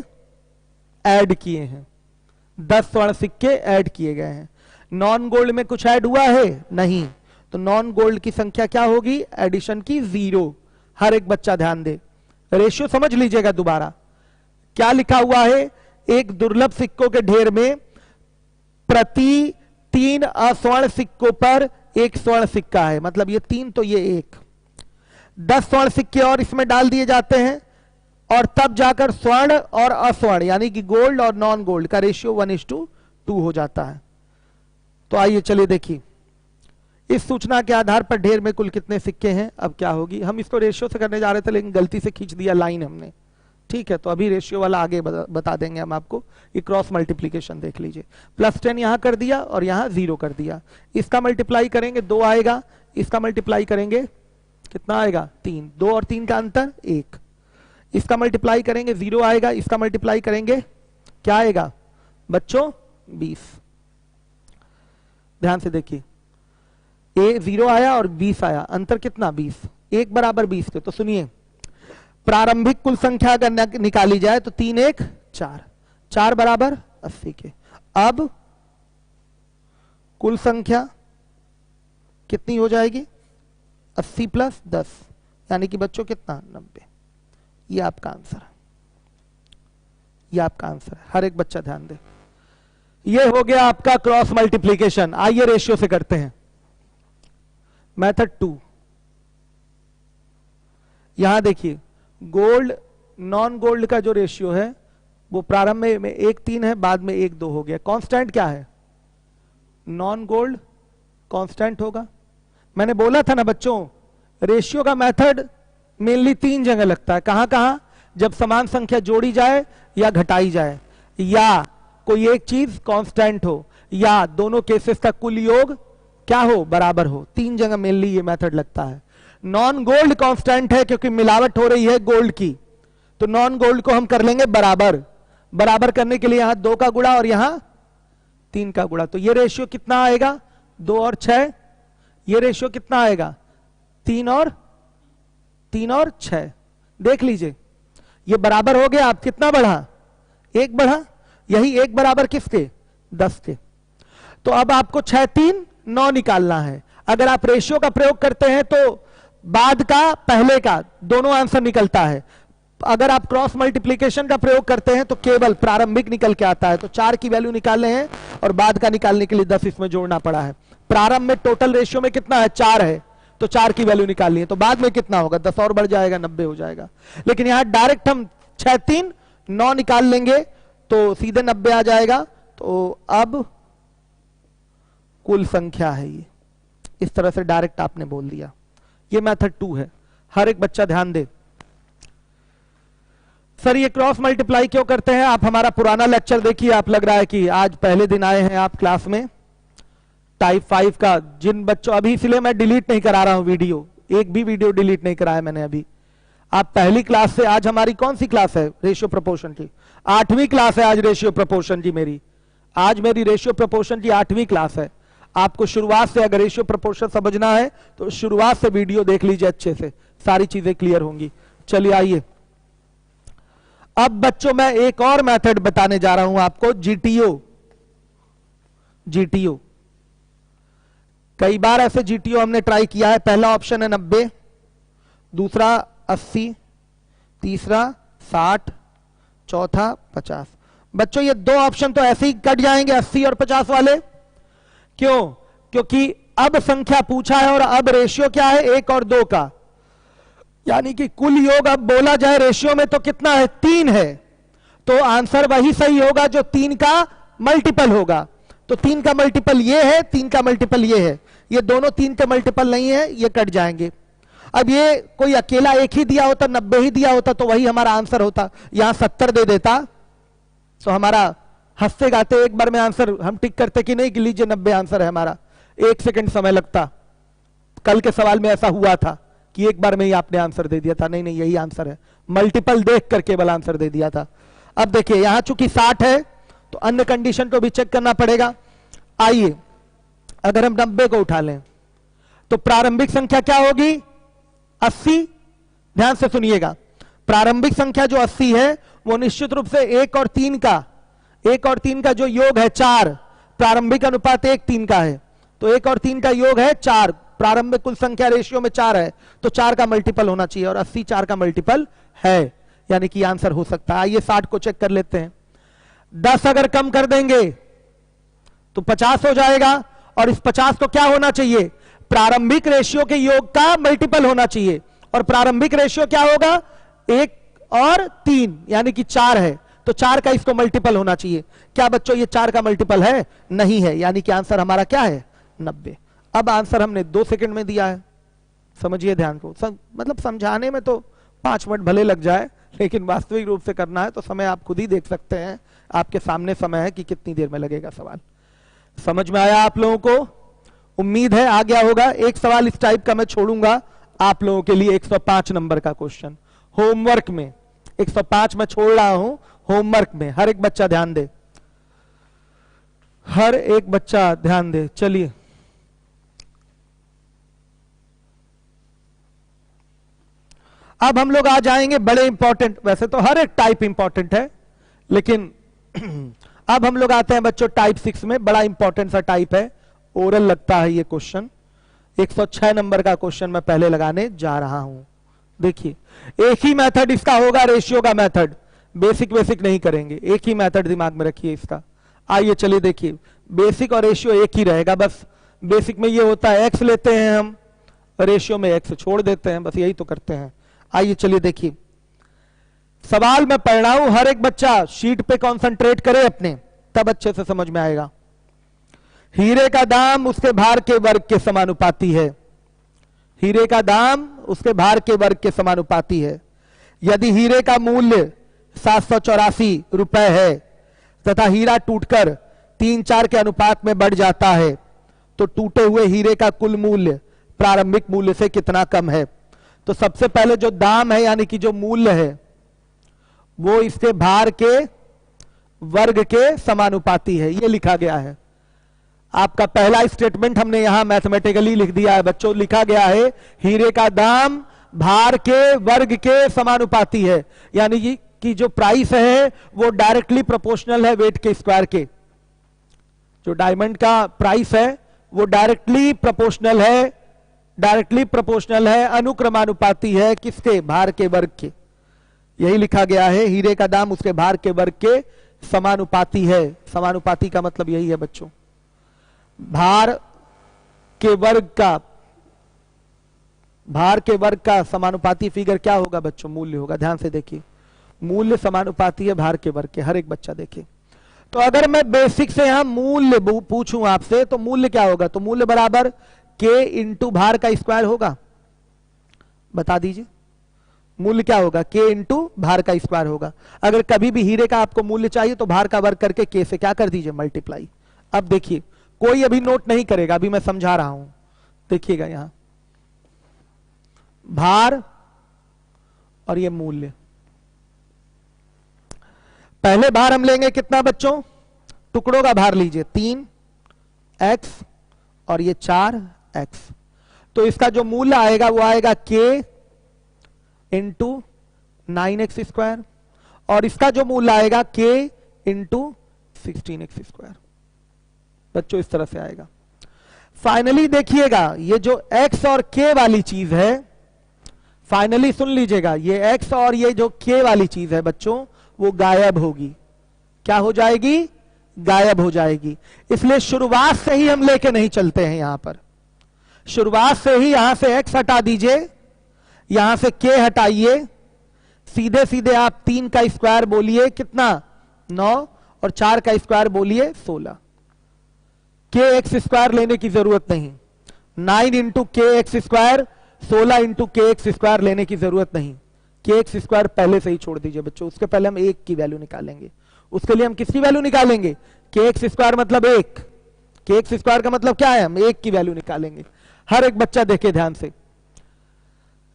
[SPEAKER 2] ऐड किए हैं, 10 स्वर्ण सिक्के ऐड किए गए हैं। नॉन गोल्ड में कुछ ऐड हुआ है? नहीं। तो नॉन गोल्ड की संख्या क्या होगी? एडिशन की 0। हर एक बच्चा ध्यान दे, रेशियो समझ लीजिएगा दोबारा। क्या लिखा हुआ है? एक दुर्लभ सिक्कों के ढेर में प्रति 3 अस्वर्ण सिक्कों पर 1 स्वर्ण सिक्का है, मतलब ये 3 तो ये 1। 10 स्वर्ण सिक्के और इसमें डाल दिए जाते हैं, और तब जाकर स्वर्ण और अस्वर्ण यानी कि गोल्ड और नॉन गोल्ड का रेशियो 1:2 हो जाता है। तो आइए चलिए देखिए, इस सूचना के आधार पर ढेर में कुल कितने सिक्के हैं। अब क्या होगी, हम इसको रेशियो से करने जा रहे थे लेकिन गलती से खींच दिया लाइन हमने, ठीक है। तो अभी रेशियो वाला आगे बता देंगे हम आपको। ये क्रॉस मल्टीप्लीकेशन देख लीजिए, +10 यहां कर दिया और यहां 0 कर दिया। इसका मल्टीप्लाई करेंगे 2 आएगा, इसका मल्टीप्लाई करेंगे कितना आएगा? 3। 2 और 3 का अंतर 1। इसका मल्टीप्लाई करेंगे 0 आएगा, इसका मल्टीप्लाई करेंगे क्या आएगा बच्चों? 20। ध्यान से देखिए, 0 आया और 20 आया, अंतर कितना? 20। 1 बराबर 20 के। तो सुनिए, प्रारंभिक कुल संख्या अगर निकाली जाए तो 3 1 4, 4 बराबर 80 के। अब कुल संख्या कितनी हो जाएगी? 80 + 10 यानी कि बच्चों कितना? 90। ये आपका आंसर है, ये आपका आंसर है। हर एक बच्चा ध्यान दे। ये हो गया आपका क्रॉस मल्टीप्लीकेशन। आइए रेशियो से करते हैं। मेथड 2, यहां देखिए, गोल्ड नॉन गोल्ड का जो रेशियो है वो प्रारंभ में 1:3 है, बाद में 1:2 हो गया। कांस्टेंट क्या है? नॉन गोल्ड कांस्टेंट होगा। मैंने बोला था ना बच्चों, रेशियो का मेथड मेनली 3 जगह लगता है। कहां कहां? जब समान संख्या जोड़ी जाए या घटाई जाए, या कोई एक चीज कांस्टेंट हो, या दोनों केसेस का कुल योग क्या हो? बराबर हो। 3 जगह मेनली ये मेथड लगता है। नॉन गोल्ड कांस्टेंट है क्योंकि मिलावट हो रही है गोल्ड की, तो नॉन गोल्ड को हम कर लेंगे बराबर। बराबर करने के लिए यहां 2 का गुणा और यहां 3 का गुणा, तो ये रेशियो कितना आएगा? 2 और 6। ये रेशियो कितना आएगा? 3 और 6। देख लीजिए, ये बराबर हो गया। आप कितना बढ़ा? 1 बढ़ा। यही 1 बराबर किसके? 10 के। तो अब आपको 6 3 9 निकालना है। अगर आप रेशियो का प्रयोग करते हैं तो बाद का पहले का दोनों आंसर निकलता है। अगर आप क्रॉस मल्टीप्लीकेशन का प्रयोग करते हैं तो केवल प्रारंभिक निकल के आता है। तो 4 की वैल्यू निकालने हैं और बाद का निकालने के लिए 10 इसमें जोड़ना पड़ा है। प्रारंभ में टोटल रेशियो में कितना है? 4 है, तो 4 की वैल्यू निकालनी है। तो बाद में कितना होगा? 10 और बढ़ जाएगा, 90 हो जाएगा। लेकिन यहां डायरेक्ट हम 6 3 9 निकाल लेंगे तो सीधे 90 आ जाएगा। तो अब कुल संख्या है ये, इस तरह से डायरेक्ट आपने बोल दिया। ये मेथड 2 है। हर एक बच्चा ध्यान दे। सर ये क्रॉस मल्टीप्लाई क्यों करते हैं? आप हमारा पुराना लेक्चर देखिए, आप लग रहा है कि आज पहले दिन आए हैं आप क्लास में। टाइप 5 का जिन बच्चों, अभी इसलिए मैं डिलीट नहीं करा रहा हूं वीडियो, एक भी वीडियो डिलीट नहीं कराया मैंने अभी। आप पहली क्लास से, आज हमारी कौन सी क्लास है? रेशियो प्रोपोर्शन की 8वीं क्लास है आज रेशियो प्रोपोर्शन की मेरी। आज मेरी रेशियो प्रोपोर्शन की 8वीं क्लास है। आपको शुरुआत से अगर रेशियो प्रोपोर्शन समझना है तो शुरुआत से वीडियो देख लीजिए अच्छे से, सारी चीजें क्लियर होंगी। चलिए आइए, अब बच्चों मैं एक और मेथड बताने जा रहा हूं आपको, जीटीओ। जीटीओ कई बार ऐसे जीटीओ हमने ट्राई किया है। पहला ऑप्शन है 90, दूसरा 80, तीसरा 60, चौथा 50। बच्चों ये 2 ऑप्शन तो ऐसे ही कट जाएंगे 80 और 50 वाले। क्यों? क्योंकि अब संख्या पूछा है और अब रेशियो क्या है? 1 और 2 का, यानी कि कुल योग अब बोला जाए रेशियो में तो कितना है? 3 है। तो आंसर वही सही होगा जो 3 का मल्टीपल होगा। तो 3 का मल्टीपल ये है, 3 का मल्टीपल ये है। ये दोनों 3 के मल्टीपल नहीं है, ये कट जाएंगे। अब ये कोई अकेला एक ही दिया होता, 90 ही दिया होता तो वही हमारा आंसर होता। यहां 70 दे देता तो हमारा हंसते गाते एक बार में आंसर हम टिक करते कि नहीं कि लीजिए 90 आंसर है हमारा। 1 सेकंड समय लगता। कल के सवाल में ऐसा हुआ था कि एक बार में ही आपने आंसर दे दिया था। नहीं नहीं, यही आंसर है, मल्टीपल देख कर केवल आंसर दे दिया था। अब देखिए यहां चूंकि 60 है तो अन्य कंडीशन को भी चेक करना पड़ेगा। आइए अगर हम 90 को उठा लें तो प्रारंभिक संख्या क्या होगी? 80। ध्यान से सुनिएगा, प्रारंभिक संख्या जो 80 है वो निश्चित रूप से 1 और 3 का जो योग है 4, प्रारंभिक अनुपात 1:3 का है, तो 1 और 3 का योग है 4। प्रारंभिक कुल संख्या रेशियो में 4 है, तो 4 का मल्टीपल होना चाहिए, और 80 4 का मल्टीपल है, यानी कि आंसर हो सकता है। आइए 60 को चेक कर लेते हैं। 10 अगर कम कर देंगे तो 50 हो जाएगा, और इस 50 को क्या होना चाहिए? प्रारंभिक रेशियो के योग का मल्टीपल होना चाहिए, और प्रारंभिक रेशियो क्या होगा? 1 और 3 यानी कि 4 है, तो 4 का इसको मल्टीपल होना चाहिए। क्या बच्चों ये 4 का मल्टीपल है? नहीं है, यानी कि आंसर हमारा क्या है? 90। अब आंसर हमने 2 सेकंड में दिया है। समझिए ध्यान को, मतलब समझाने में तो 5 मिनट भले लग जाए, लेकिन वास्तविक रूप से करना है तो समय आप खुद ही देख सकते हैं, आपके सामने समय है कि कितनी देर में लगेगा सवाल। समझ में आया आप लोगों को? उम्मीद है आ गया होगा। एक सवाल इस टाइप का मैं छोड़ूंगा आप लोगों के लिए, 105 नंबर का क्वेश्चन होमवर्क में। 105 में छोड़ रहा हूं होमवर्क में, हर एक बच्चा ध्यान दे, हर एक बच्चा ध्यान दे। चलिए अब हम लोग आ जाएंगे बड़े इंपॉर्टेंट, वैसे तो हर एक टाइप इंपॉर्टेंट है, लेकिन अब हम लोग आते हैं बच्चों टाइप 6 में। बड़ा इंपॉर्टेंट सा टाइप है, ओरल लगता है ये क्वेश्चन। 106 नंबर का क्वेश्चन मैं पहले लगाने जा रहा हूं। देखिए एक ही मेथड इसका होगा, रेशियो का मेथड, बेसिक नहीं करेंगे, एक ही मेथड दिमाग में रखिए इसका। आइए चलिए देखिए, बेसिक और रेशियो एक ही रहेगा, बस बेसिक में ये होता है x लेते हैं हम, रेशियो में x छोड़ देते हैं, बस यही तो करते हैं। आइए चलिए देखिए सवाल मैं पढ़ रहा हूं, हर एक बच्चा शीट पे कंसंट्रेट करे अपने, तब अच्छे से समझ में आएगा। हीरे का दाम उसके भार के वर्ग के समानुपाती है। हीरे का दाम उसके भार के वर्ग के समानुपाती है। यदि हीरे का मूल्य 784 रुपए है तथा हीरा टूटकर 3-4 के अनुपात में बढ़ जाता है, तो टूटे हुए हीरे का कुल मूल्य प्रारंभिक मूल्य से कितना कम है? तो सबसे पहले जो दाम है यानी कि जो मूल्य है वो इसके भार के वर्ग के समानुपाती है, ये लिखा गया है। आपका पहला स्टेटमेंट हमने यहां मैथमेटिकली लिख दिया है बच्चों, लिखा गया है हीरे का दाम भार के वर्ग के समानुपाती है, यानी कि जो प्राइस है वो डायरेक्टली प्रोपोर्शनल है वेट के स्क्वायर के। जो डायमंड का प्राइस है वो डायरेक्टली प्रोपोर्शनल है, अनुक्रमानुपाती है किसके? भार के वर्ग के। यही लिखा गया है, हीरे का दाम उसके भार के वर्ग के समानुपाती है। समानुपाती का मतलब यही है बच्चों, भार के वर्ग का समानुपाती फिगर क्या होगा बच्चों? मूल्य होगा। ध्यान से देखिए, मूल्य समानुपाती है भार के वर्ग के, हर एक बच्चा देखे। तो अगर मैं बेसिक से यहां मूल्य पूछूं आपसे तो मूल्य क्या होगा? तो मूल्य बराबर के इंटू भार का स्क्वायर होगा। बता दीजिए मूल्य क्या होगा? के इंटू भार का स्क्वायर होगा। अगर कभी भी हीरे का आपको मूल्य चाहिए तो भार का वर्ग करके के से क्या कर दीजिए? मल्टीप्लाई। अब देखिए कोई अभी नोट नहीं करेगा, अभी मैं समझा रहा हूं, देखिएगा यहां भार और ये मूल्य। पहले भार हम लेंगे कितना बच्चों? टुकड़ों का भार लीजिए 3x और ये 4x, तो इसका जो मूल्य आएगा वो आएगा k इंटू 9x स्क्वायर, और इसका जो मूल्य आएगा k इंटू 16x स्क्वायर। बच्चों इस तरह से आएगा। फाइनली देखिएगा ये जो x और k वाली चीज है, फाइनली सुन लीजिएगा, ये x और ये जो k वाली चीज है बच्चों वो गायब होगी। क्या हो जाएगी? गायब हो जाएगी। इसलिए शुरुआत से ही हम लेके नहीं चलते हैं, यहां पर शुरुआत से ही यहां से x हटा दीजिए, यहां से k हटाइए, सीधे सीधे आप 3 का स्क्वायर बोलिए कितना? 9, और 4 का स्क्वायर बोलिए 16। के एक्स स्क्वायर लेने की जरूरत नहीं, 9 इंटू के एक्स स्क्वायर, 16 इंटू के एक्स स्क्वायर लेने की जरूरत नहीं। के एक्स स्क्वायर पहले से ही छोड़ दीजिए बच्चों, उसके पहले हम 1 की वैल्यू निकालेंगे। उसके लिए हम किसकी वैल्यू निकालेंगे? के एक्स स्क्वायर मतलब 1, कि एक्स स्क्वायर का मतलब क्या है, हम एक की वैल्यू निकालेंगे। हर एक बच्चा देखे ध्यान से।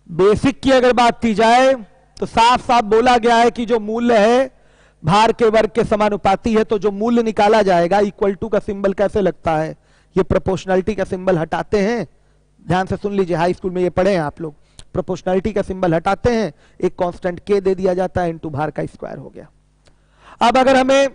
[SPEAKER 2] बेसिक की अगर बात की जाए तो साफ साफ बोला गया है कि जो मूल्य है भार के वर्ग के समानुपाती है, तो जो मूल्य निकाला जाएगा, इक्वल टू का सिंबल कैसे लगता है, ये प्रोपोर्शनलिटी का सिंबल हटाते हैं, ध्यान से सुन लीजिए, हाई स्कूल में ये पढ़े हैं आप लोग। प्रोपोर्शनलिटी का सिंबल हटाते हैं, एक कांस्टेंट के दे दिया जाता है, इनटू भार का स्क्वायर हो गया। अब अगर हमें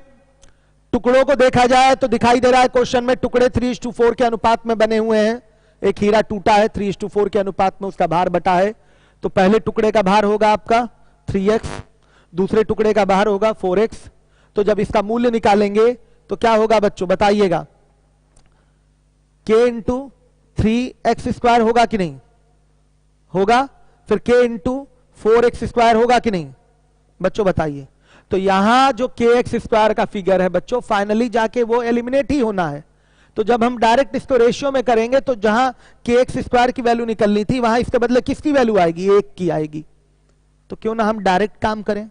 [SPEAKER 2] टुकड़ों को देखा जाए तो दिखाई दे रहा है क्वेश्चन में टुकड़े 3:4 के अनुपात में बने हुए हैं। एक हीरा टूटा है, 3:4 के अनुपात में उसका भार बटा है। तो पहले टुकड़े का भार होगा आपका 3x, दूसरे टुकड़े का भार होगा 4x। तो जब इसका मूल्य निकालेंगे तो क्या होगा बच्चों, बताइएगा, k इंटू 3x स्क्वायर होगा कि नहीं होगा, फिर k इंटू 4x स्क्वायर होगा कि नहीं बच्चों, बताइए। तो यहां जो kx स्क्वायर का फिगर है बच्चों, फाइनली जाके वो एलिमिनेट ही होना है। तो जब हम डायरेक्ट इसको रेशियो में करेंगे तो जहां kx स्क्वायर की वैल्यू निकलनी थी, वहां इसके बदले किसकी वैल्यू आएगी, 1 की आएगी। तो क्यों ना हम डायरेक्ट काम करें।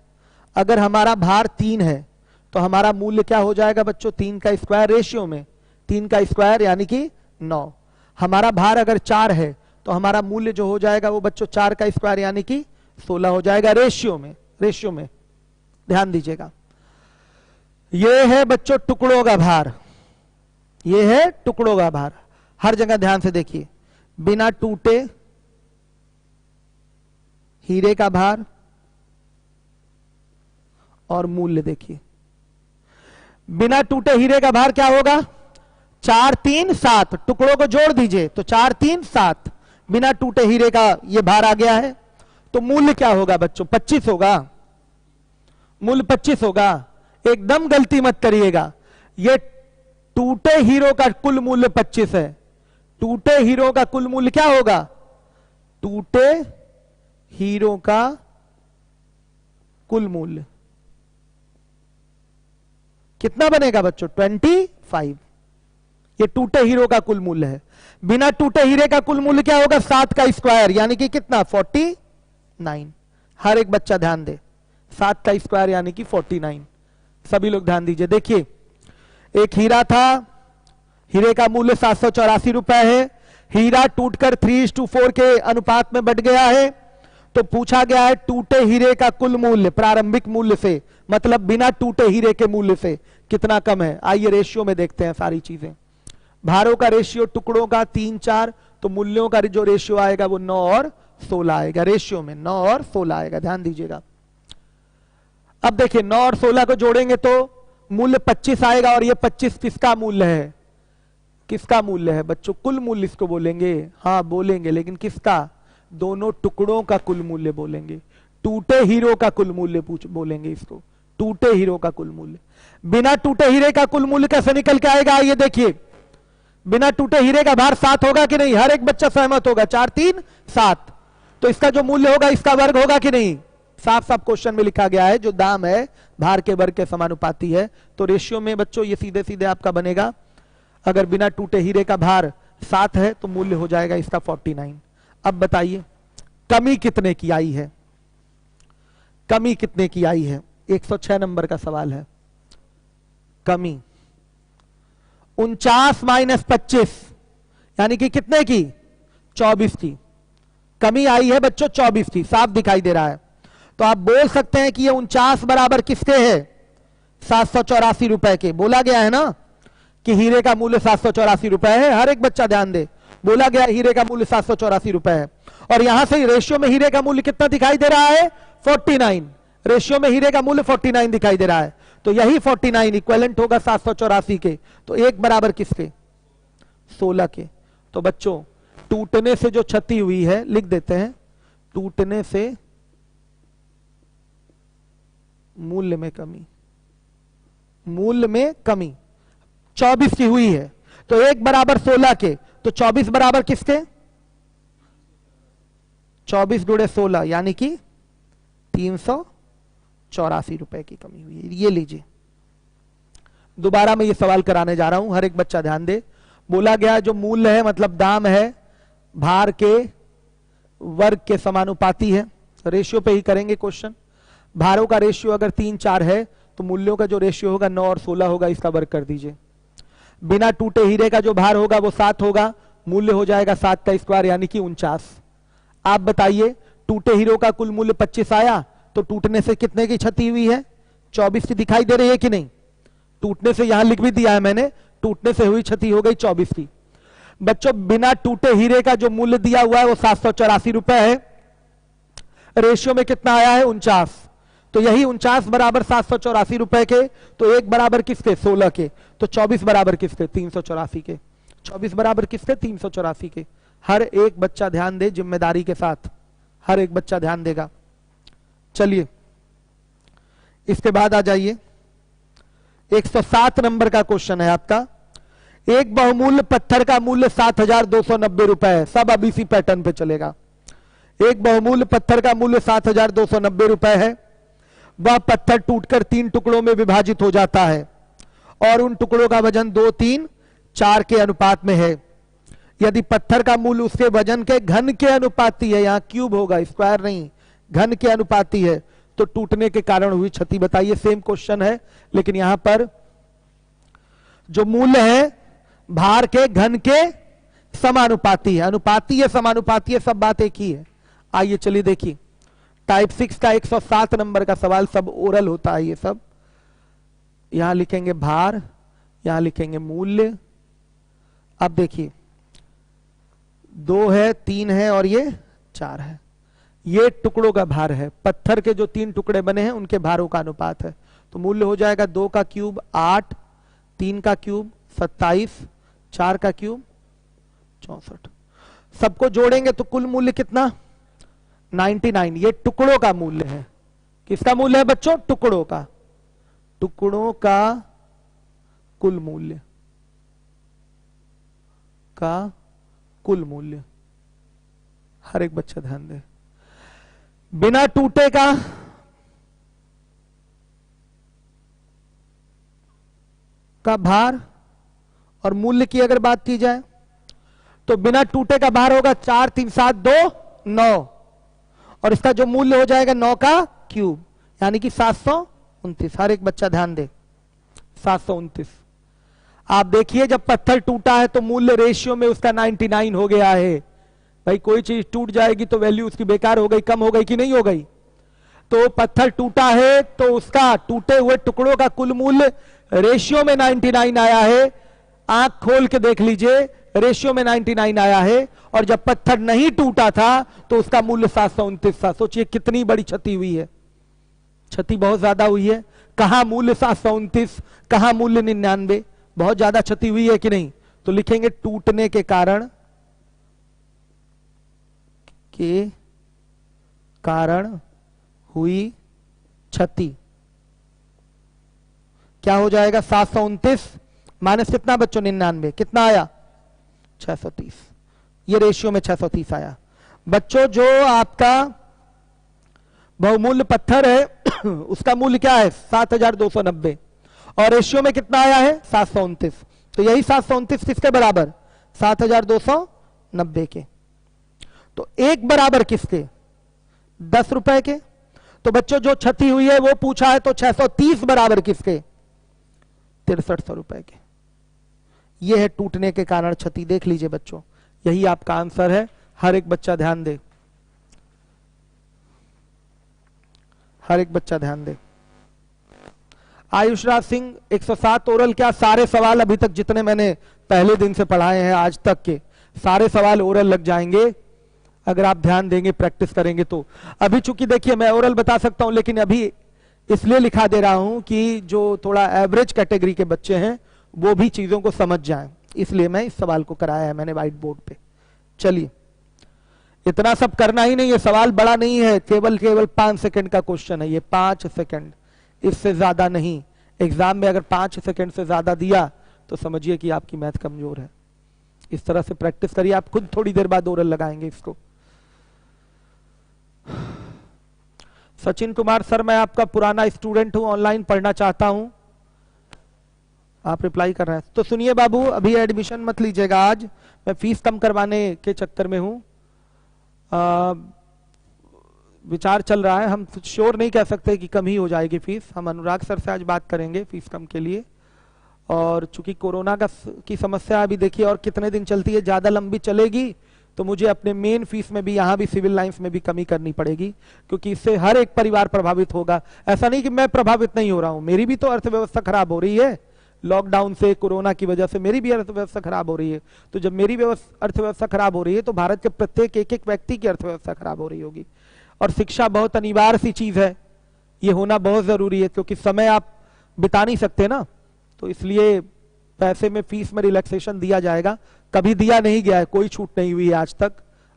[SPEAKER 2] अगर हमारा भार 3 है तो हमारा मूल्य क्या हो जाएगा बच्चों, 3 का स्क्वायर रेशियो में, 3 का स्क्वायर यानी कि 9। हमारा भार अगर 4 है तो हमारा मूल्य जो हो जाएगा वो बच्चों 4 का स्क्वायर यानी कि 16 हो जाएगा रेशियो में। रेशियो में ध्यान दीजिएगा, ये है बच्चों टुकड़ों का भार, ये है टुकड़ों का भार। हर जगह ध्यान से देखिए, बिना टूटे हीरे का भार और मूल्य देखिए। बिना टूटे हीरे का भार क्या होगा, 4 3 7, टुकड़ों को जोड़ दीजिए तो 4 3 7, बिना टूटे हीरे का ये भार आ गया है। तो मूल्य क्या होगा बच्चों, 25 होगा, मूल्य 25 होगा। एकदम गलती मत करिएगा, ये टूटे हीरो का कुल मूल्य 25 है। टूटे हीरो का कुल मूल्य क्या होगा, टूटे हीरो का कुल मूल्य कितना बनेगा बच्चों, 25। ये टूटे हीरो का कुल मूल्य है। बिना टूटे हीरे का कुल मूल्य क्या होगा, 7 का स्क्वायर यानी कि कितना, 49। हर एक बच्चा ध्यान दे, 7 का स्क्वायर यानी कि 49। सभी लोग ध्यान दीजिए। देखिए एक हीरा था, हीरे का मूल्य 784 रुपए है। हीरा टूटकर 3:4 के अनुपात में बट गया है। तो पूछा गया है टूटे हीरे का कुल मूल्य प्रारंभिक मूल्य से, मतलब बिना टूटे हीरे के मूल्य से कितना कम है। आइए रेशियो में देखते हैं सारी चीजें। भारों का रेशियो टुकड़ों का 3 4, तो मूल्यों का जो रेशियो आएगा वो 9 और 16 आएगा। रेशियो में 9 और 16 आएगा, ध्यान दीजिएगा। अब देखिए 9 और 16 को जोड़ेंगे तो मूल्य 25 आएगा, और ये 25 किसका मूल्य है, किसका मूल्य है बच्चों, कुल मूल्य इसको बोलेंगे। हाँ बोलेंगे, लेकिन किसका, दोनों टुकड़ों का कुल मूल्य बोलेंगे। टूटे हीरो का कुल मूल्य बोलेंगे इसको, टूटे हीरो का कुल मूल्य। बिना टूटे हीरे का कुल मूल्य कैसे निकल के आएगा, ये देखिए। बिना टूटे हीरे का भार 7 होगा कि नहीं, हर एक बच्चा सहमत होगा, 4 3 7। तो इसका जो मूल्य होगा इसका वर्ग होगा कि नहीं, साफ साफ क्वेश्चन में लिखा गया है जो दाम है भार के वर्ग के समानुपाती है। तो रेशियो में बच्चों ये सीधे सीधे आपका बनेगा, अगर बिना टूटे हीरे का भार 7 है तो मूल्य हो जाएगा इसका 49। अब बताइए कमी कितने की आई है, कमी कितने की आई है, 106 नंबर का सवाल है। कमी 49 माइनस 25 यानी कि कितने की, 24 की कमी आई है बच्चों, 24 की, साफ दिखाई दे रहा है। तो आप बोल सकते हैं कि ये 49 बराबर किसके है, 784 रुपए के। बोला गया है ना कि हीरे का मूल्य 784 रुपए है, हर एक बच्चा ध्यान दे, बोला गया हीरे का मूल्य 784 रुपए है। और यहां से रेशियो में हीरे का मूल्य कितना दिखाई दे रहा है, 49। रेशियो में हीरे का मूल्य 49 दिखाई दे रहा है। तो यही 49 इक्विवेलेंट होगा 784 के। तो एक बराबर किसके, 16 के। तो बच्चों टूटने से जो क्षति हुई है लिख देते हैं, टूटने से मूल्य में कमी, मूल्य में कमी 24 की हुई है। तो एक बराबर 16 के, तो 24 बराबर किसके, 24 गुणे 16 यानी कि 384 रुपए की कमी हुई है। ये लीजिए, दोबारा मैं ये सवाल कराने जा रहा हूं, हर एक बच्चा ध्यान दे। बोला गया जो मूल्य है मतलब दाम है भार के वर्ग के समानुपाती है। रेशियो पे ही करेंगे क्वेश्चन। भारों का रेशियो अगर 3 4 है तो मूल्यों का जो रेशियो होगा 9 और 16 होगा, इसका वर्ग कर दीजिए। बिना टूटे हीरे का जो भार होगा वो 7 होगा, मूल्य हो जाएगा 7 का स्क्वायर यानी कि 49। आप बताइए टूटे हीरो का कुल मूल्य 25 आया तो टूटने से कितने की क्षति हुई है? 24 की दिखाई दे रही है कि नहीं? टूटने से यहां लिख भी दिया है मैंने, टूटने से हुई क्षति हो गई 24 की। बच्चों बिना टूटे हीरे का जो मूल्य दिया हुआ है वो 784 रुपए है, रेशियो में कितना आया है? 49। तो यही 49 बराबर 784 रुपए के, तो 1 बराबर किसके? 16 के। तो 24 बराबर किसके? 384 के। 24 बराबर किसके? 384 के। हर एक बच्चा ध्यान दे, जिम्मेदारी के साथ हर एक बच्चा ध्यान देगा। चलिए इसके बाद आ जाइए, 107 नंबर का क्वेश्चन है आपका। एक बहुमूल्य पत्थर का मूल्य 7,290 रुपए है। सब अब इसी पैटर्न पे चलेगा। एक बहुमूल्य पत्थर का मूल्य 7,290 रुपए है। वह पत्थर टूटकर 3 टुकड़ों में विभाजित हो जाता है और उन टुकड़ों का वजन 2, 3, 4 के अनुपात में है। यदि पत्थर का मूल्य उसके वजन के घन के अनुपाती है, यहां क्यूब होगा, स्क्वायर नहीं, घन के अनुपाती है, तो टूटने के कारण हुई क्षति बताइए। सेम क्वेश्चन है लेकिन यहां पर जो मूल्य है भार के घन के समानुपाती है। अनुपाती है, समानुपाती है, सब बात एक ही है। आइए चलिए देखिए, टाइप 6 का 107 नंबर का सवाल, सब ओरल होता है ये सब। यहां लिखेंगे भार, यहां लिखेंगे मूल्य। अब देखिए 2 है, 3 है और ये 4 है। ये टुकड़ों का भार है, पत्थर के जो 3 टुकड़े बने हैं उनके भारों का अनुपात है। तो मूल्य हो जाएगा 2 का क्यूब 8, 3 का क्यूब 27, 4 का क्यूब 64। सबको जोड़ेंगे तो कुल मूल्य कितना? 99। ये टुकड़ों का मूल्य है। किसका मूल्य है बच्चों? टुकड़ों का। टुकड़ों का कुल मूल्य का कुल मूल्य। हर एक बच्चा ध्यान दे। बिना टूटे का भार और मूल्य की अगर बात की जाए तो बिना टूटे का भार होगा 4, 3, 7, 2, 9 और इसका जो मूल्य हो जाएगा 9 का क्यूब यानी कि 729। हर एक बच्चा ध्यान दे, 729। आप देखिए जब पत्थर टूटा है तो मूल्य रेशियो में उसका 99 हो गया है। भाई कोई चीज टूट जाएगी तो वैल्यू उसकी बेकार हो गई, कम हो गई कि नहीं हो गई? तो पत्थर टूटा है तो उसका टूटे हुए टुकड़ों का कुल मूल्य रेशियो में 99 आया है। आंख खोल के देख लीजिए, रेशियो में 99 आया है। और जब पत्थर नहीं टूटा था तो उसका मूल्य 729 था। सोचिए कितनी बड़ी क्षति हुई है, क्षति बहुत ज्यादा हुई है। कहां मूल्य 729, कहां मूल्य 99, बहुत ज्यादा क्षति हुई है कि नहीं? तो लिखेंगे टूटने के कारण हुई क्षति। क्या हो जाएगा? 729 माइनस कितना बच्चों? 99। कितना आया? 630। ये रेशियो में 630 आया। बच्चों जो आपका बहुमूल्य पत्थर है उसका मूल्य क्या है? 7,290 और रेशियो में कितना आया है? 729। तो यही 729 किसके बराबर? 7,290 के। तो 1 बराबर किसके? 10 रुपए के। तो बच्चों जो क्षति हुई है वो पूछा है, तो 630 बराबर किसके? 6300 रुपए के। ये है टूटने के कारण क्षति। देख लीजिए बच्चों, यही आपका आंसर है। हर एक बच्चा ध्यान दे, हर एक बच्चा ध्यान दे। आयुषराज सिंह 107 ओरल। क्या सारे सवाल अभी तक जितने मैंने पहले दिन से पढ़ाए हैं आज तक के सारे सवाल ओरल लग जाएंगे अगर आप ध्यान देंगे, प्रैक्टिस करेंगे तो। अभी चूंकि देखिए मैं ओरल बता सकता हूं लेकिन अभी इसलिए लिखा दे रहा हूं कि जो थोड़ा एवरेज कैटेगरी के बच्चे हैं वो भी चीजों को समझ जाएं, इसलिए मैं इस सवाल को कराया है मैंने व्हाइट बोर्ड पे। चलिए इतना सब करना ही नहीं है, सवाल बड़ा नहीं है, केवल 5 सेकंड का क्वेश्चन है ये, 5 सेकंड, इससे ज्यादा नहीं। एग्जाम में अगर 5 सेकंड से ज्यादा दिया तो समझिए कि आपकी मैथ कमजोर है। इस तरह से प्रैक्टिस करिए, आप खुद थोड़ी देर बाद ओरल लगाएंगे इसको। सचिन कुमार सर, मैं आपका पुराना स्टूडेंट हूं, ऑनलाइन पढ़ना चाहता हूं। आप रिप्लाई कर रहे हैं तो सुनिए बाबू, अभी एडमिशन मत लीजिएगा आज, मैं फीस कम करवाने के चक्कर में हूं। विचार चल रहा है, हम श्योर नहीं कह सकते कि कम ही हो जाएगी फीस। हम अनुराग सर से आज बात करेंगे फीस कम के लिए। और चूंकि कोरोना की समस्या अभी देखिए और कितने दिन चलती है, ज्यादा लंबी चलेगी तो मुझे अपने मेन फीस में भी, यहाँ भी सिविल लाइंस में भी कमी करनी पड़ेगी, क्योंकि इससे हर एक परिवार प्रभावित होगा। ऐसा नहीं कि मैं प्रभावित नहीं हो रहा हूं, मेरी भी तो अर्थव्यवस्था खराब हो रही है लॉकडाउन से, कोरोना की वजह से मेरी भी अर्थव्यवस्था खराब हो रही है। तो जब मेरी अर्थव्यवस्था खराब हो रही है तो भारत के प्रत्येक एक एक व्यक्ति की अर्थव्यवस्था खराब हो रही होगी। और शिक्षा बहुत अनिवार्य सी चीज है, ये होना बहुत जरूरी है, क्योंकि समय आप बिता नहीं सकते ना, तो इसलिए पैसे में, फीस में रिलैक्सेशन दिया जाएगा। कभी दिया नहीं गया है, कोई छूट नहीं हुई है आज तक,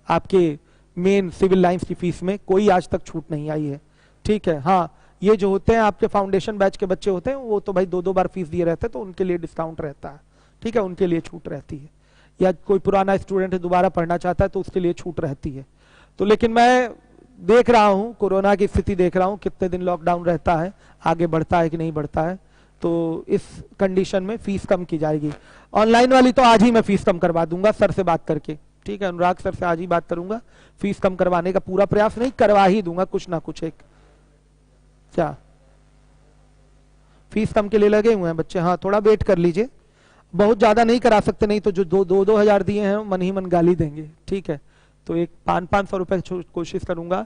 [SPEAKER 2] आपके मेन सिविल लाइंस की फीस में कोई आज तक छूट नहीं आई है, ठीक है। हाँ, ये जो होते हैं आपके फाउंडेशन बैच के बच्चे होते हैं, वो तो भाई 2-2 बार फीस दिए रहते हैं, तो उनके लिए डिस्काउंट रहता है, ठीक है, उनके लिए छूट रहती है। या कोई पुराना स्टूडेंट है दोबारा पढ़ना चाहता है तो उसके लिए छूट रहती है। तो लेकिन मैं देख रहा हूं, कोरोना की स्थिति देख रहा हूं, कितने दिन लॉकडाउन रहता है, आगे बढ़ता है कि नहीं बढ़ता है, तो इस कंडीशन में फीस कम की जाएगी। ऑनलाइन वाली तो आज ही मैं फीस कम करवा दूंगा सर से बात करके, ठीक है, अनुराग सर से आज ही बात करूंगा, फीस कम करवाने का पूरा प्रयास, नहीं करवा ही दूंगा कुछ ना कुछ एक। क्या फीस कम के लिए लगे हुए हैं बच्चे? हाँ, थोड़ा वेट कर लीजिए, बहुत ज्यादा नहीं करा सकते, नहीं तो जो 2-2 हजार दिए हैं मन ही मन गाली देंगे, ठीक है। तो एक 500-500 रुपए कोशिश करूंगा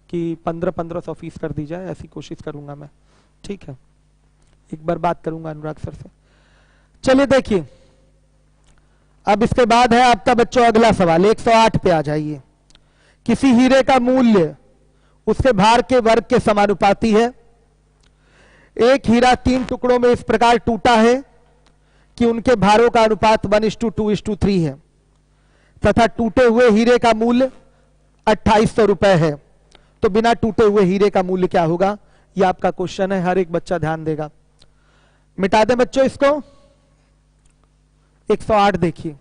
[SPEAKER 2] कि 1500-1500 फीस कर दी जाए, ऐसी कोशिश करूंगा मैं, ठीक है। एक बार बात करूंगा अनुराग सर से। चलिए देखिए, अब इसके बाद है आपका बच्चों अगला सवाल, 108 पे आ जाइए। किसी हीरे का मूल्य उसके भार के वर्ग के समानुपाती है। एक हीरा 3 टुकड़ों में इस प्रकार टूटा है कि उनके भारों का अनुपात 1:2:3 है तथा टूटे हुए हीरे का मूल्य 2800 रुपए है। तो बिना टूटे हुए हीरे का मूल्य क्या होगा, यह आपका क्वेश्चन है, हर एक बच्चा ध्यान देगा। मिटा दें बच्चों इसको। 108 देखिए,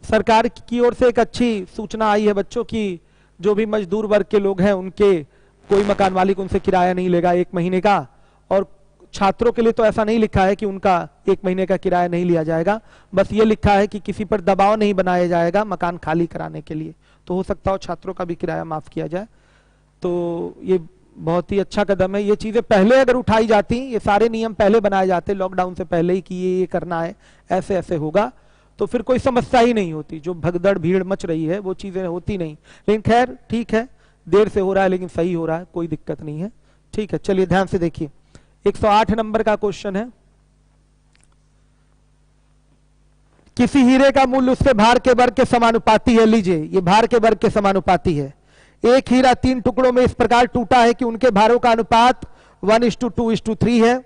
[SPEAKER 2] सरकार की ओर से एक अच्छी सूचना आई है बच्चों की जो भी मजदूर वर्ग के लोग हैं उनके कोई मकान मालिक उनसे किराया नहीं लेगा 1 महीने का। और छात्रों के लिए तो ऐसा नहीं लिखा है कि उनका 1 महीने का किराया नहीं लिया जाएगा, बस ये लिखा है कि किसी पर दबाव नहीं बनाया जाएगा मकान खाली कराने के लिए। तो हो सकता हो छात्रों का भी किराया माफ किया जाए, तो ये बहुत ही अच्छा कदम है। ये चीजें पहले अगर उठाई जाती, ये सारे नियम पहले बनाए जाते लॉकडाउन से पहले ही कि ये करना है, ऐसे ऐसे होगा, तो फिर कोई समस्या ही नहीं होती। जो भगदड़ भीड़ मच रही है वो चीजें होती नहीं। लेकिन खैर ठीक है, देर से हो रहा है लेकिन सही हो रहा है, कोई दिक्कत नहीं है, ठीक है। चलिए ध्यान से देखिए, 108 नंबर का क्वेश्चन है। किसी हीरे का मूल्य उसके भार के वर्ग के समानुपाती है। लीजिए, ये भार के वर्ग के समानुपाती है। एक हीरा 3 टुकड़ों में इस प्रकार टूटा है कि उनके भारों का अनुपात 1:2:3 है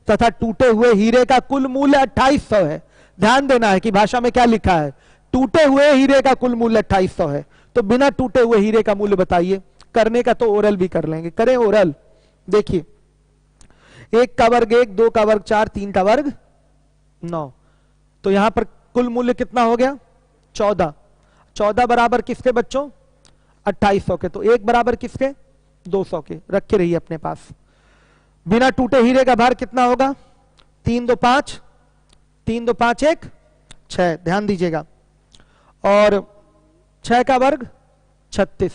[SPEAKER 2] तथा टूटे हुए हीरे का कुल मूल्य 2800 है। ध्यान देना है कि भाषा में क्या लिखा है, टूटे हुए हीरे का कुल मूल्य 2800 है। तो बिना टूटे हुए हीरे का मूल्य बताइए। करने का तो ओरल भी कर लेंगे, करें ओरल। देखिए, 1 का वर्ग 1, 2 का वर्ग 4, 3 का वर्ग 9, तो यहां पर कुल मूल्य कितना हो गया 14। 14 बराबर किसके बच्चों 2800 के, तो 1 बराबर किसके 200 के, रखे रहिए अपने पास। बिना टूटे हीरे का भार कितना होगा 3 2 5, 3 2 5 1 6, ध्यान दीजिएगा। और 6 का वर्ग 36,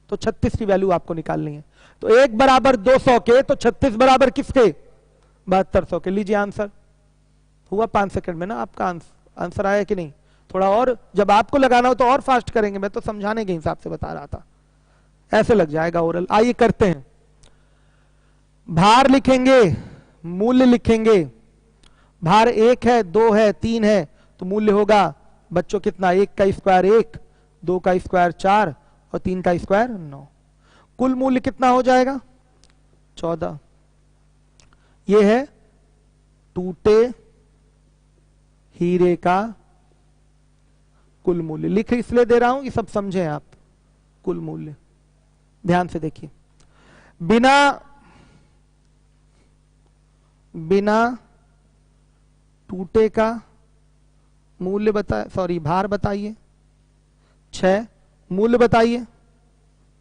[SPEAKER 2] तो 36 की वैल्यू आपको निकालनी है। तो 1 बराबर 200 के, तो 36 बराबर किसके 7200 के। लीजिए आंसर हुआ 5 सेकंड में ना आपका आंसर आया कि नहीं। थोड़ा और जब आपको लगाना हो तो और फास्ट करेंगे, मैं तो समझाने के हिसाब से बता रहा था, ऐसे लग जाएगा ओरल। आइए करते हैं। भार लिखेंगे, मूल्य लिखेंगे। भार 1 है, 2 है, 3 है, तो मूल्य होगा बच्चों कितना 1 का स्क्वायर 1, 2 का स्क्वायर 4 और 3 का स्क्वायर 9। कुल मूल्य कितना हो जाएगा 14। यह है टूटे हीरे का कुल मूल्य। लिख इसलिए दे रहा हूं कि सब समझें आप। कुल मूल्य ध्यान से देखिए, बिना टूटे का मूल्य भार बताइए 6, मूल्य बताइए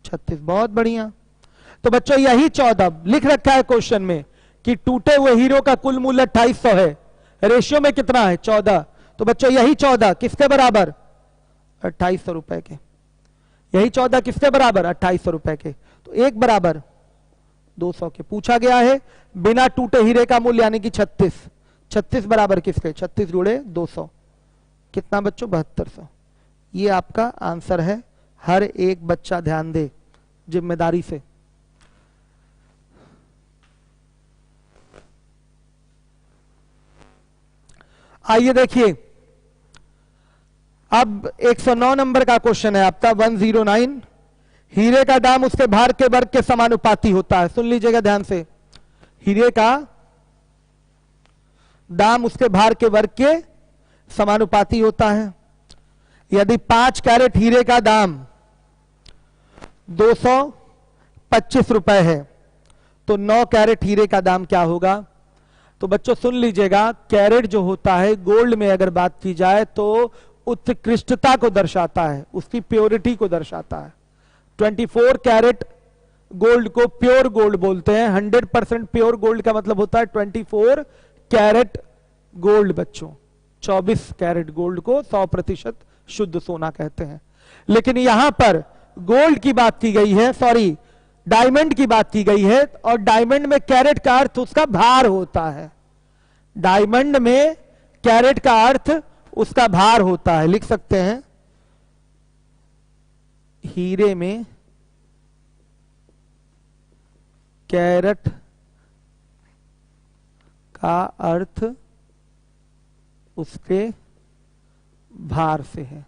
[SPEAKER 2] 36। बहुत बढ़िया। तो बच्चों यही 14 लिख रखा है क्वेश्चन में कि टूटे हुए हीरो का कुल मूल्य 2800 है, रेशियो में कितना है 14। तो बच्चों यही 14 किसके बराबर 2800 रुपए के। यही 14 किसके बराबर 2800 रुपए के। तो 1 बराबर 200 के। पूछा गया है बिना टूटे हीरे का मूल्य यानी कि 36। 36 बराबर किसके? 36 जुड़े 200, कितना बच्चों? 7200। ये आपका आंसर है। हर एक बच्चा ध्यान दे जिम्मेदारी से। आइए देखिए, अब 109 नंबर का क्वेश्चन है आपका 109। हीरे का दाम उसके भार के वर्ग के समानुपाती होता है। सुन लीजिएगा ध्यान से। हीरे का दाम उसके भार के वर्ग के समानुपाती होता है। यदि 5 कैरेट हीरे का दाम 225 रुपए है तो 9 कैरेट हीरे का दाम क्या होगा? तो बच्चों सुन लीजिएगा, कैरेट जो होता है गोल्ड में अगर बात की जाए तो उत्कृष्टता को दर्शाता है, उसकी प्योरिटी को दर्शाता है। 24 कैरेट गोल्ड को प्योर गोल्ड बोलते हैं। 100% प्योर गोल्ड का मतलब होता है 24 कैरेट गोल्ड बच्चों। 24 कैरेट गोल्ड को 100% शुद्ध सोना कहते हैं। लेकिन यहां पर गोल्ड की बात की गई है, सॉरी डायमंड की बात की गई है, और डायमंड में कैरेट का अर्थ उसका भार होता है। डायमंड में कैरेट का अर्थ उसका भार होता है। लिख सकते हैं हीरे में कैरेट का अर्थ उसके भार से है।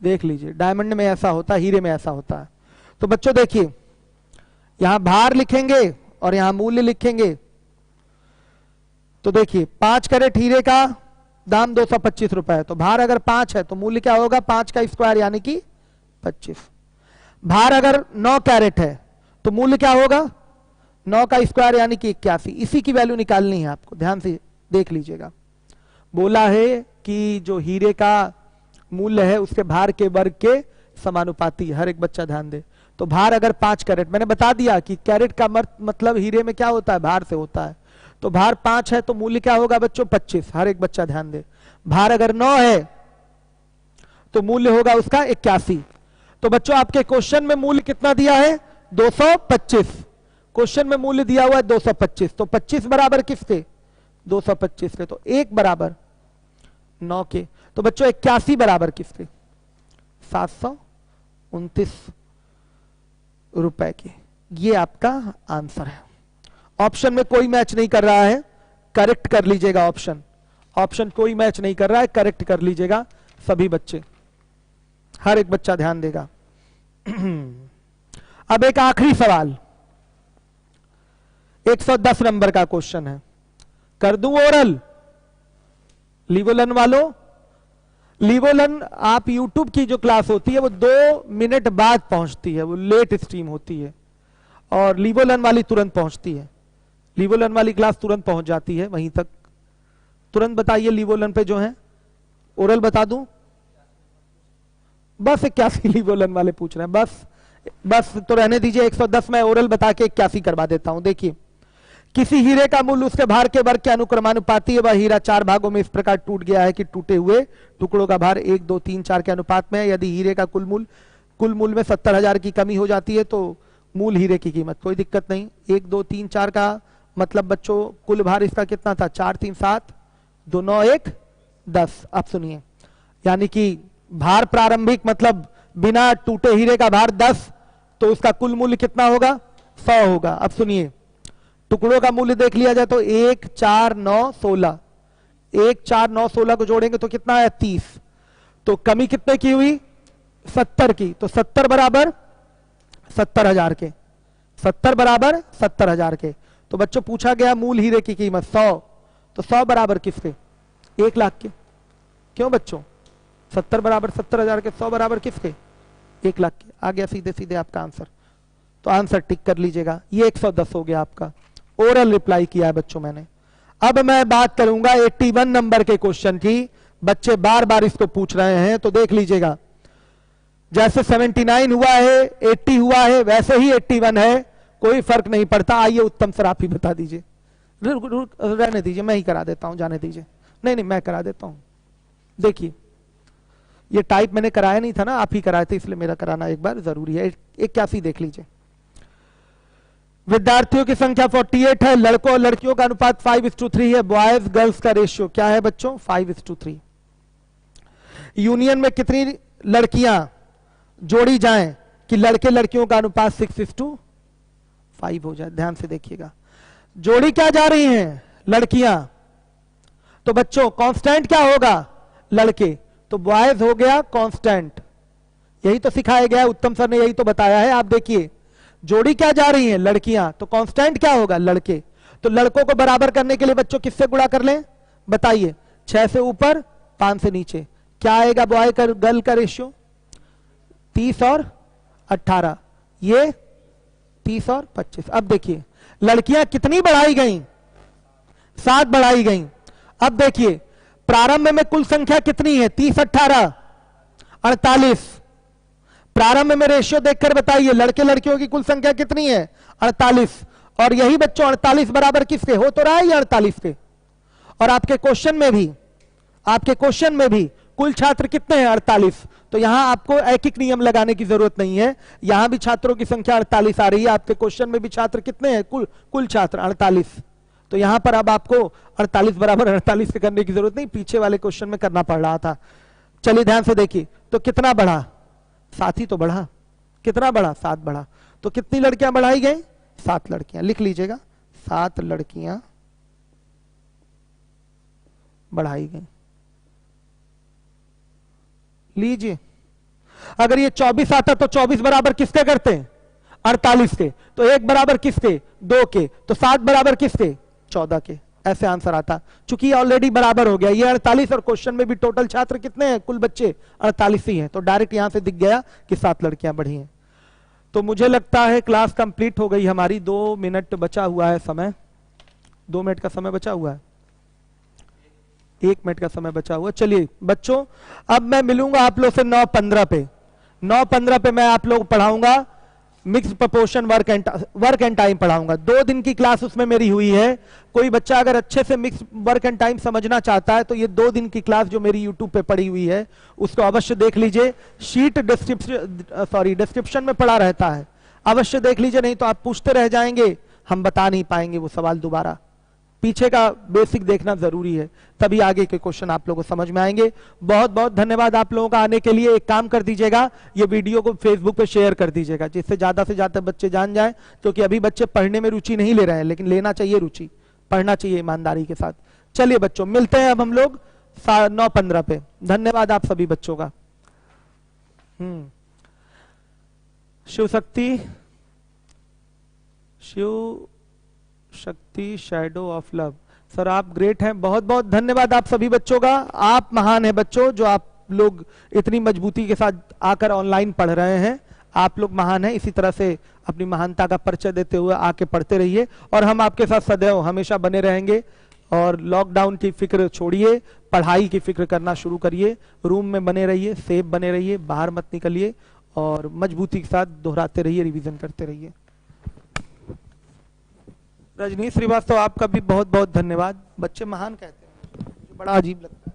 [SPEAKER 2] देख लीजिए, डायमंड में ऐसा होता है, हीरे में ऐसा होता है। तो बच्चों देखिए, यहां भार लिखेंगे और यहां मूल्य लिखेंगे। तो देखिए 5 कैरेट हीरे का दाम 225 रुपए है, तो भार अगर 5 है तो मूल्य क्या होगा? 5 का स्क्वायर यानी कि 25। भार अगर 9 कैरेट है तो मूल्य क्या होगा? 9 का स्क्वायर यानी कि 81। इसी की वैल्यू निकालनी है आपको, ध्यान से देख लीजिएगा। बोला है कि जो हीरे का मूल्य है उसके भार के वर्ग के समानुपाती। हर एक बच्चा ध्यान दे। तो भार अगर 5 कैरेट, मैंने बता दिया कि कैरेट का मतलब हीरे में क्या होता है? भार से होता है। तो भार 5 है तो मूल्य क्या होगा बच्चों? 25। हर एक बच्चा ध्यान दे। भार अगर 9 है तो मूल्य होगा उसका 81। तो बच्चों आपके क्वेश्चन में मूल्य कितना दिया है? 225। क्वेश्चन में मूल्य दिया हुआ है 225। तो 25 बराबर किसके? 225 के। तो 1 बराबर 9 के। तो बच्चों 81 बराबर किसके? 729 रुपए के। ये आपका आंसर है। ऑप्शन में कोई मैच नहीं कर रहा है, करेक्ट कर लीजिएगा। ऑप्शन कोई मैच नहीं कर रहा है, करेक्ट कर लीजिएगा सभी बच्चे। हर एक बच्चा ध्यान देगा। अब एक आखिरी सवाल, 110 नंबर का क्वेश्चन है। कर दूं ओरल? लीवोलन वालों, लीवोलन आप YouTube की जो क्लास होती है वो 2 मिनट बाद पहुंचती है, वो लेट स्ट्रीम होती है, और लीवोलन वाली तुरंत पहुंचती है। लीवोलन वाली क्लास तुरंत पहुंच जाती है वहीं तक। तुरंत बताइए लीवोलन पे जो है। ओरल बता दूं? बस 81 लीवोलन वाले पूछ रहे हैं। बस तो रहने दीजिए। 110 मैं ओरल बता के 81 करवा देता हूं। देखिए, किसी हीरे का मूल्य उसके भार के वर्ग के अनुक्रमानुपाती है। वह हीरा 4 भागों में इस प्रकार टूट गया है कि टूटे हुए टुकड़ों का भार 1, 2, 3, 4 के अनुपात में है। यदि हीरे का कुल मूल्य में 70,000 की कमी हो जाती है तो मूल हीरे की कीमत। कोई दिक्कत नहीं। 1, 2, 3, 4 का मतलब बच्चों कुल भार इसका कितना था? 4, 3, 7, 2, 9, 1, 10। अब सुनिए, यानी कि भार प्रारंभिक मतलब बिना टूटे हीरे का भार 10, तो उसका कुल मूल्य कितना होगा? 100 होगा। अब सुनिए, टुकड़ों का मूल्य देख लिया जाए तो 1, 4, 9, 16। 1, 4, 9, 16 को जोड़ेंगे तो कितना है? 30। तो कमी कितने की हुई? 70 की। तो 70 बराबर 70,000 के। 70 बराबर 70,000 के। तो बच्चों पूछा गया मूल हीरे की कीमत 100, तो 100 बराबर किसके? 1 लाख के। क्यों बच्चों? 70 बराबर 70,000 के, 100 बराबर किसके? 1 लाख के। आ गया सीधे सीधे आपका आंसर। तो आंसर टिक कर लीजिएगा। ये 110 हो गया आपका। ओरल रिप्लाई किया है बच्चों मैंने। अब मैं बात करूंगा 81 नंबर के क्वेश्चन की। बच्चे बार बार इसको पूछ रहे हैं, तो देख लीजिएगा। जैसे 79 हुआ है, 80 हुआ है, वैसे ही 81 है, कोई फर्क नहीं पड़ता। आइए उत्तम सर आप ही बता दीजिए। रहने दीजिए, मैं ही करा देता हूं, जाने दीजिए। नहीं मैं करा देता हूं। देखिए, ये टाइप मैंने कराया नहीं था ना, आप ही कराए थे, इसलिए मेरा कराना एक बार जरूरी है। 81 देख लीजिए। विद्यार्थियों की संख्या 48 है, लड़कों और लड़कियों का अनुपात 5:3 है, बॉयज गर्ल्स का रेशियो क्या है बच्चों 5:3। यूनियन में कितनी लड़कियां जोड़ी जाएं कि लड़के लड़कियों का अनुपात 6:5 हो जाए। ध्यान से देखिएगा, जोड़ी क्या जा रही हैं लड़कियां, तो बच्चों कांस्टेंट क्या होगा लड़के, तो बॉयज हो गया कांस्टेंट। यही तो सिखाया गया है, उत्तम सर ने यही तो बताया है। आप देखिए जोड़ी क्या जा रही हैं लड़कियां, तो कांस्टेंट क्या होगा लड़के। तो लड़कों को बराबर करने के लिए बच्चों किससे गुणा कर लें बताइए, 6 से ऊपर 5 से नीचे, क्या आएगा बॉय का गर्ल का रेशियो 30 और 18, ये 30 और 25। अब देखिए लड़कियां कितनी बढ़ाई गई 7 बढ़ाई गई। अब देखिए प्रारंभ में कुल संख्या कितनी है 30 18 48। प्रारंभ में रेशियो देखकर बताइए लड़के लड़कियों की कुल संख्या कितनी है 48, और यही बच्चों 48 बराबर किसके हो तो रहा है, 48 के। और आपके क्वेश्चन में भी कुल छात्र कितने हैं 48, तो यहां आपको एक एक नियम लगाने की जरूरत नहीं है, यहां भी छात्रों की संख्या 48 आ रही है। आपके क्वेश्चन में भी छात्र कितने हैं कुल छात्र 48, तो यहां पर अब आपको 48 बराबर 48 करने की जरूरत नहीं, पीछे वाले क्वेश्चन में करना पड़ रहा था। चलिए ध्यान से देखिए, तो कितना बढ़ा 7 ही तो बढ़ा, कितना बढ़ा 7 बढ़ा, तो कितनी लड़कियां बढ़ाई गई 7 लड़कियां, लिख लीजिएगा 7 लड़कियां बढ़ाई गई। लीजिए अगर ये 24 आता तो 24 बराबर किसके करते 48 के, तो 1 बराबर किसके 2 के, तो 7 बराबर किसके 14 के, ऐसे आंसर आता। चूंकि ये ऑलरेडी बराबर हो गया, ये 48 और क्वेश्चन में भी टोटल छात्र कितने हैं कुल बच्चे 48 ही हैं, तो डायरेक्ट यहां से दिख गया कि 7 लड़कियां बढ़ी हैं। तो मुझे लगता है क्लास कंप्लीट हो गई हमारी। 2 मिनट बचा हुआ है समय, 2 मिनट का समय बचा हुआ है, 1 मिनट का समय बचा हुआ। चलिए बच्चों अब मैं मिलूंगा आप लोग से 9:15 पे। 9:15 पे मैं आप लोग पढ़ाऊंगा mix proportion work and time पढ़ाऊंगा। 2 दिन की क्लास उसमें मेरी हुई है। कोई बच्चा अगर अच्छे से मिक्स वर्क एंड टाइम समझना चाहता है तो ये 2 दिन की क्लास जो मेरी यूट्यूब पे पड़ी हुई है उसको अवश्य देख लीजिए। शीट डिस्क्रिप्शन में पड़ा रहता है, अवश्य देख लीजिए, नहीं तो आप पूछते रह जाएंगे, हम बता नहीं पाएंगे वो सवाल दोबारा। पीछे का बेसिक देखना जरूरी है, तभी आगे के क्वेश्चन आप लोगों को समझ में आएंगे। बहुत बहुत धन्यवाद आप लोगों का आने के लिए। एक काम कर दीजिएगा, ये वीडियो को फेसबुक पे शेयर कर दीजिएगा, जिससे ज्यादा से ज्यादा बच्चे जान जाएं, क्योंकि अभी बच्चे पढ़ने में रुचि नहीं ले रहे हैं, लेकिन लेना चाहिए रुचि, पढ़ना चाहिए ईमानदारी के साथ। चलिए बच्चों मिलते हैं अब हम लोग 9:15 पे। धन्यवाद आप सभी बच्चों का। Shiv Shakti shadow of love sir, आप ग्रेट हैं, बहुत बहुत धन्यवाद आप सभी बच्चों का। आप महान हैं बच्चों, जो आप लोग इतनी मजबूती के साथ आकर ऑनलाइन पढ़ रहे हैं, आप लोग महान हैं। इसी तरह से अपनी महानता का परिचय देते हुए आके पढ़ते रहिए, और हम आपके साथ सदैव हमेशा बने रहेंगे। और लॉकडाउन की फिक्र छोड़िए, पढ़ाई की फिक्र करना शुरू करिए, रूम में बने रहिए, सेफ बने रहिए, बाहर मत निकलिए, और मजबूती के साथ दोहराते रहिए, रिवीजन करते रहिए। रजनी श्रीवास्तव आपका भी बहुत बहुत धन्यवाद। बच्चे महान कहते हैं, बड़ा अजीब लगता है।